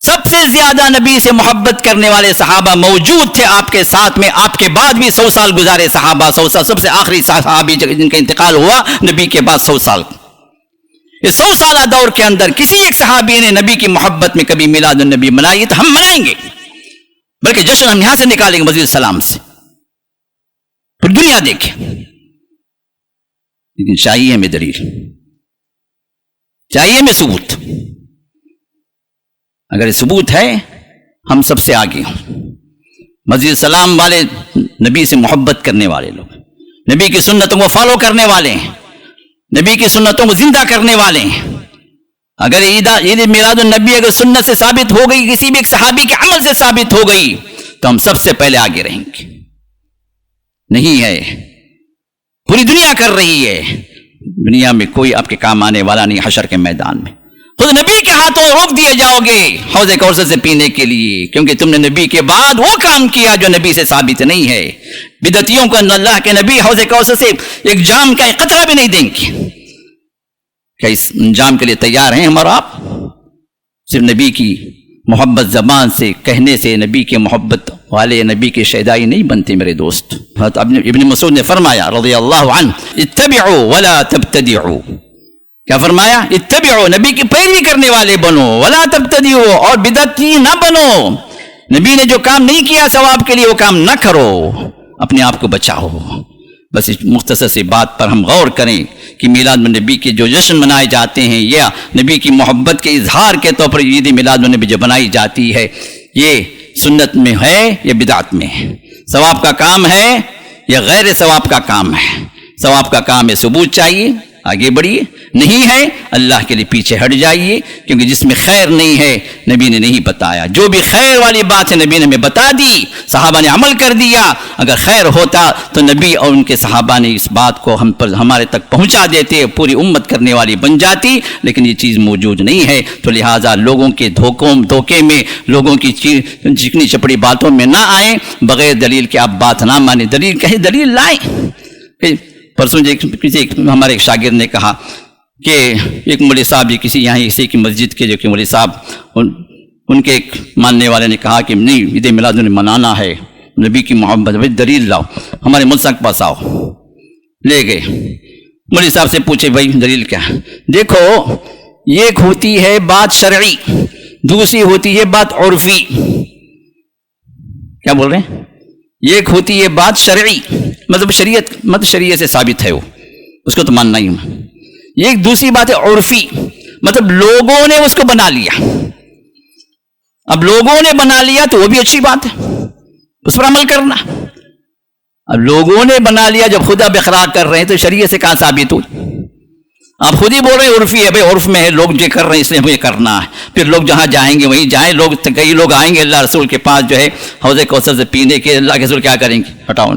سب سے زیادہ نبی سے محبت کرنے والے صحابہ موجود تھے آپ کے ساتھ میں، آپ کے بعد بھی 100 سال گزارے صحابہ، 100 سال، سب سے آخری صحابی جن کا انتقال ہوا نبی کے بعد 100 سال. اس 100 سالہ دور کے اندر کسی ایک صحابی نے نبی کی محبت میں کبھی میلاد النبی منائی تو ہم منائیں گے، بلکہ جشن ہم یہاں سے نکالیں گے مسجد السلام سے، پوری دنیا دیکھے. لیکن چاہیے ہمیں دلیل، چاہیے ہمیں ثبوت. اگر یہ ثبوت ہے ہم سب سے آگے ہوں. مسجد السلام والے نبی سے محبت کرنے والے لوگ، نبی کی سنتوں کو فالو کرنے والے ہیں، نبی کی سنتوں کو زندہ کرنے والے ہیں. اگر عید میلاد النبی اگر سنت سے ثابت ہو گئی، کسی بھی ایک صحابی کے عمل سے ثابت ہو گئی تو ہم سب سے پہلے آگے رہیں گے. نہیں ہے، پوری دنیا کر رہی ہے، دنیا میں کوئی آپ کے کام آنے والا نہیں. حشر کے میدان میں خود نبی کے ہاتھوں روک دیے جاؤ گے حوض کوثر سے پینے کے لیے، کیونکہ تم نے نبی کے بعد وہ کام کیا جو نبی سے ثابت نہیں ہے. بدعتیوں کو اللہ کے نبی حوض کوثر سے ایک جام کا ایک قطرہ بھی نہیں دیں گے. کیا اس انجام کے لیے تیار ہیں ہم اور آپ؟ صرف نبی کی محبت زبان سے کہنے سے نبی کے محبت والے نبی کے شیدائی نہیں بنتے میرے دوست. ابن مسعود نے فرمایا رضی اللہ عنہ اتبعوا ولا تبتدعوا، کیا فرمایا؟ اتبعوا، نبی کی پیروی کرنے والے بنو، ولا تبتدعوا، اور بدعتی نہ بنو. نبی نے جو کام نہیں کیا ثواب کے لیے وہ کام نہ کرو، اپنے آپ کو بچاؤ. بس اس مختصر سی بات پر ہم غور کریں کہ میلاد النبی کے جو جشن منائے جاتے ہیں یا نبی کی محبت کے اظہار کے طور پر عید میلاد النبی جو بنائی جاتی ہے، یہ سنت میں ہے یا بدعت میں ہے؟ ثواب کا کام ہے یا غیر ثواب کا کام ہے؟ ثواب کا کام ہے، ثبوت چاہیے، آگے بڑھیے، نہیں ہے اللہ کے لیے پیچھے ہٹ جائیے، کیونکہ جس میں خیر نہیں ہے نبی نے نہیں بتایا۔ جو بھی خیر والی بات ہے نبی نے ہمیں بتا دی، صحابہ نے عمل کر دیا۔ اگر خیر ہوتا تو نبی اور ان کے صحابہ نے اس بات کو ہمارے تک پہنچا دیتے، پوری امت کرنے والی بن جاتی، لیکن یہ چیز موجود نہیں ہے۔ تو لہٰذا لوگوں کے دھوکے میں، لوگوں کی چکنی چپڑی باتوں میں نہ آئیں، بغیر دلیل کے آپ بات نہ مانیں، دلیل کہیں دلیل لائیں۔ پرسوں ہمارے ایک شاگرد نے کہا کہ ایک مولوی صاحب یہ کسی کی مسجد کے جو کہ مولوی صاحب ان کے ایک ماننے والے نے کہا کہ نہیں، عید میلاد النبی منانا ہے، نبی کی محبت، دلیل لاؤ، ہمارے ملک کے پاس آؤ۔ لے گئے، مولوی صاحب سے پوچھے بھائی دلیل کیا ہے؟ دیکھو، ایک ہوتی ہے بات شرعی، دوسری ہوتی ہے بات عرفی۔ کیا بول رہے ہیں؟ ایک ہوتی ہے بات شرعی، مطلب شریعت سے ثابت ہے، وہ اس کو تو ماننا ہی ہے۔ ایک دوسری بات ہے عرفی، مطلب لوگوں نے اس کو بنا لیا۔ اب لوگوں نے بنا لیا تو وہ بھی اچھی بات ہے، اس پر عمل کرنا۔ اب لوگوں نے بنا لیا، جب خدا بخرا کر رہے ہیں تو شریعت سے کہاں ثابت ہوئی؟ آپ خود ہی بول رہے ہیں عرفی ہے، بھائی عرف میں ہے، لوگ جو کر رہے ہیں اس لیے ہمیں کرنا ہے، پھر لوگ جہاں جائیں گے وہیں جائیں، کئی لوگ آئیں گے اللہ رسول کے پاس جو ہے حوض کوثر سے پینے کے، اللہ کے رسول کیا کریں گے؟ ہٹاؤ۔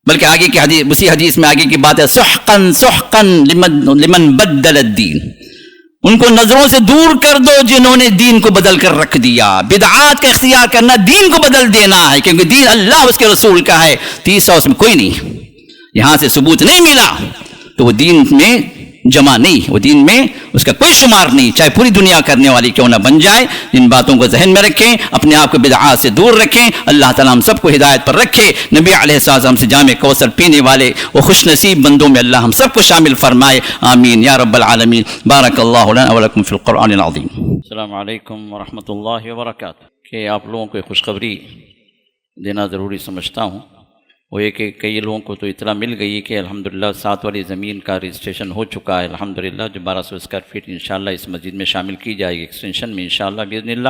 بلکہ آگے کی حدیث، اسی حدیث میں آگے کی بات ہے، سحقن سحقن لمن بدل الدین، ان کو نظروں سے دور کر دو جنہوں نے دین کو بدل کر رکھ دیا۔ بدعات کا اختیار کرنا دین کو بدل دینا ہے، کیونکہ دین اللہ اس کے رسول کا ہے، تیسرا اس میں کوئی نہیں۔ یہاں سے ثبوت نہیں ملا تو وہ دین میں جمع نہیں، وہ دین میں اس کا کوئی شمار نہیں، چاہے پوری دنیا کرنے والی کیوں نہ بن جائے۔ ان باتوں کو ذہن میں رکھیں، اپنے آپ کو بدعات سے دور رکھیں، اللہ تعالیٰ ہم سب کو ہدایت پر رکھے، نبی علیہ السلام سے جام کوثر پینے والے وہ خوش نصیب بندوں میں اللہ ہم سب کو شامل فرمائے، آمین یا رب العالمین۔ بارک اللہ لنا ولکم فی القرآن العظیم۔ السلام علیکم ورحمۃ اللہ وبرکاتہ۔ کہ آپ لوگوں کو خوشخبری دینا ضروری سمجھتا ہوں، وہ یہ کہ کئی لوگوں کو تو اطلاع مل گئی کہ الحمدللہ 7 والی زمین کا رجسٹریشن ہو چکا ہے، الحمدللہ، جو 1200 اسکوائر فیٹ انشاءاللہ اس مسجد میں شامل کی جائے گی ایکسٹینشن میں انشاءاللہ باذن اللہ۔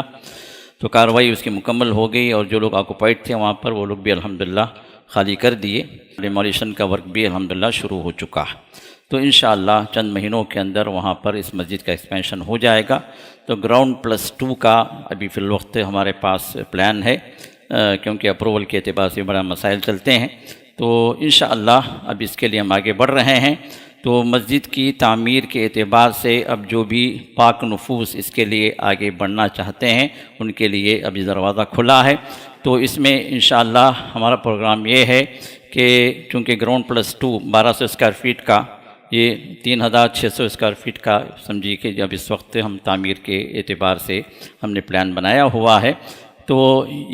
تو کارروائی اس کی مکمل ہو گئی، اور جو لوگ آکوپائڈ تھے وہاں پر وہ لوگ بھی الحمدللہ خالی کر دیے، ڈیمولیشن کا ورک بھی الحمدللہ شروع ہو چکا ہے۔ تو انشاءاللہ چند مہینوں کے اندر وہاں پر اس مسجد کا ایکسپینشن ہو جائے گا۔ تو گراؤنڈ +2 کا ابھی فی الوقت ہمارے پاس پلان ہے، کیونکہ اپروول کے اعتبار سے بڑا مسائل چلتے ہیں، تو انشاءاللہ اب اس کے لیے ہم آگے بڑھ رہے ہیں۔ تو مسجد کی تعمیر کے اعتبار سے اب جو بھی پاک نفوس اس کے لیے آگے بڑھنا چاہتے ہیں ان کے لیے ابھی دروازہ کھلا ہے۔ تو اس میں انشاءاللہ ہمارا پروگرام یہ ہے کہ چونکہ گراؤنڈ +2 1200 اسکوائر فیٹ کا، یہ 3600 اسکوائر فیٹ کا سمجھیے کہ جب اس وقت ہم تعمیر کے اعتبار سے ہم نے پلان بنایا ہوا ہے، تو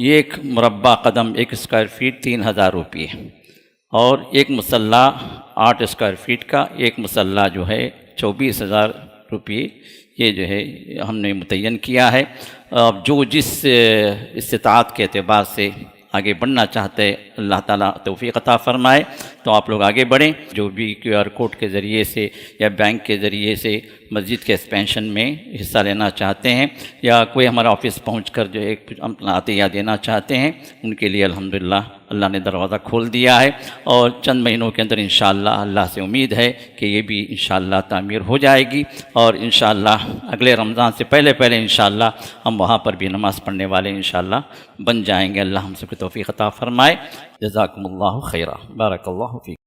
ایک مربع قدم 1 اسکوائر فیٹ 3000 روپیے، اور ایک مسلح 8 اسکوائر فیٹ کا ایک مسلح جو ہے 24000 روپیے، یہ جو ہے ہم نے متعین کیا ہے۔ اب جو جس استطاعت کے اعتبار سے آگے بڑھنا چاہتے ہیں اللہ تعالیٰ توفیق عطا فرمائے، تو آپ لوگ آگے بڑھیں۔ جو بھی QR کوڈ کے ذریعے سے یا بینک کے ذریعے سے مسجد کے ایکسپینشن میں حصہ لینا چاہتے ہیں، یا کوئی ہمارا آفس پہنچ کر جو ایک اپنا عطیہ دینا چاہتے ہیں، ان کے لیے الحمدللہ اللہ نے دروازہ کھول دیا ہے، اور چند مہینوں کے اندر انشاءاللہ اللہ سے امید ہے کہ یہ بھی انشاءاللہ تعمیر ہو جائے گی، اور انشاءاللہ اگلے رمضان سے پہلے انشاءاللہ ہم وہاں پر بھی نماز پڑھنے والے انشاءاللہ بن جائیں گے۔ اللہ ہم سب کو توفیق عطا فرمائے۔ جزاکم اللہ خیرہ، بارک اللہ فیکم۔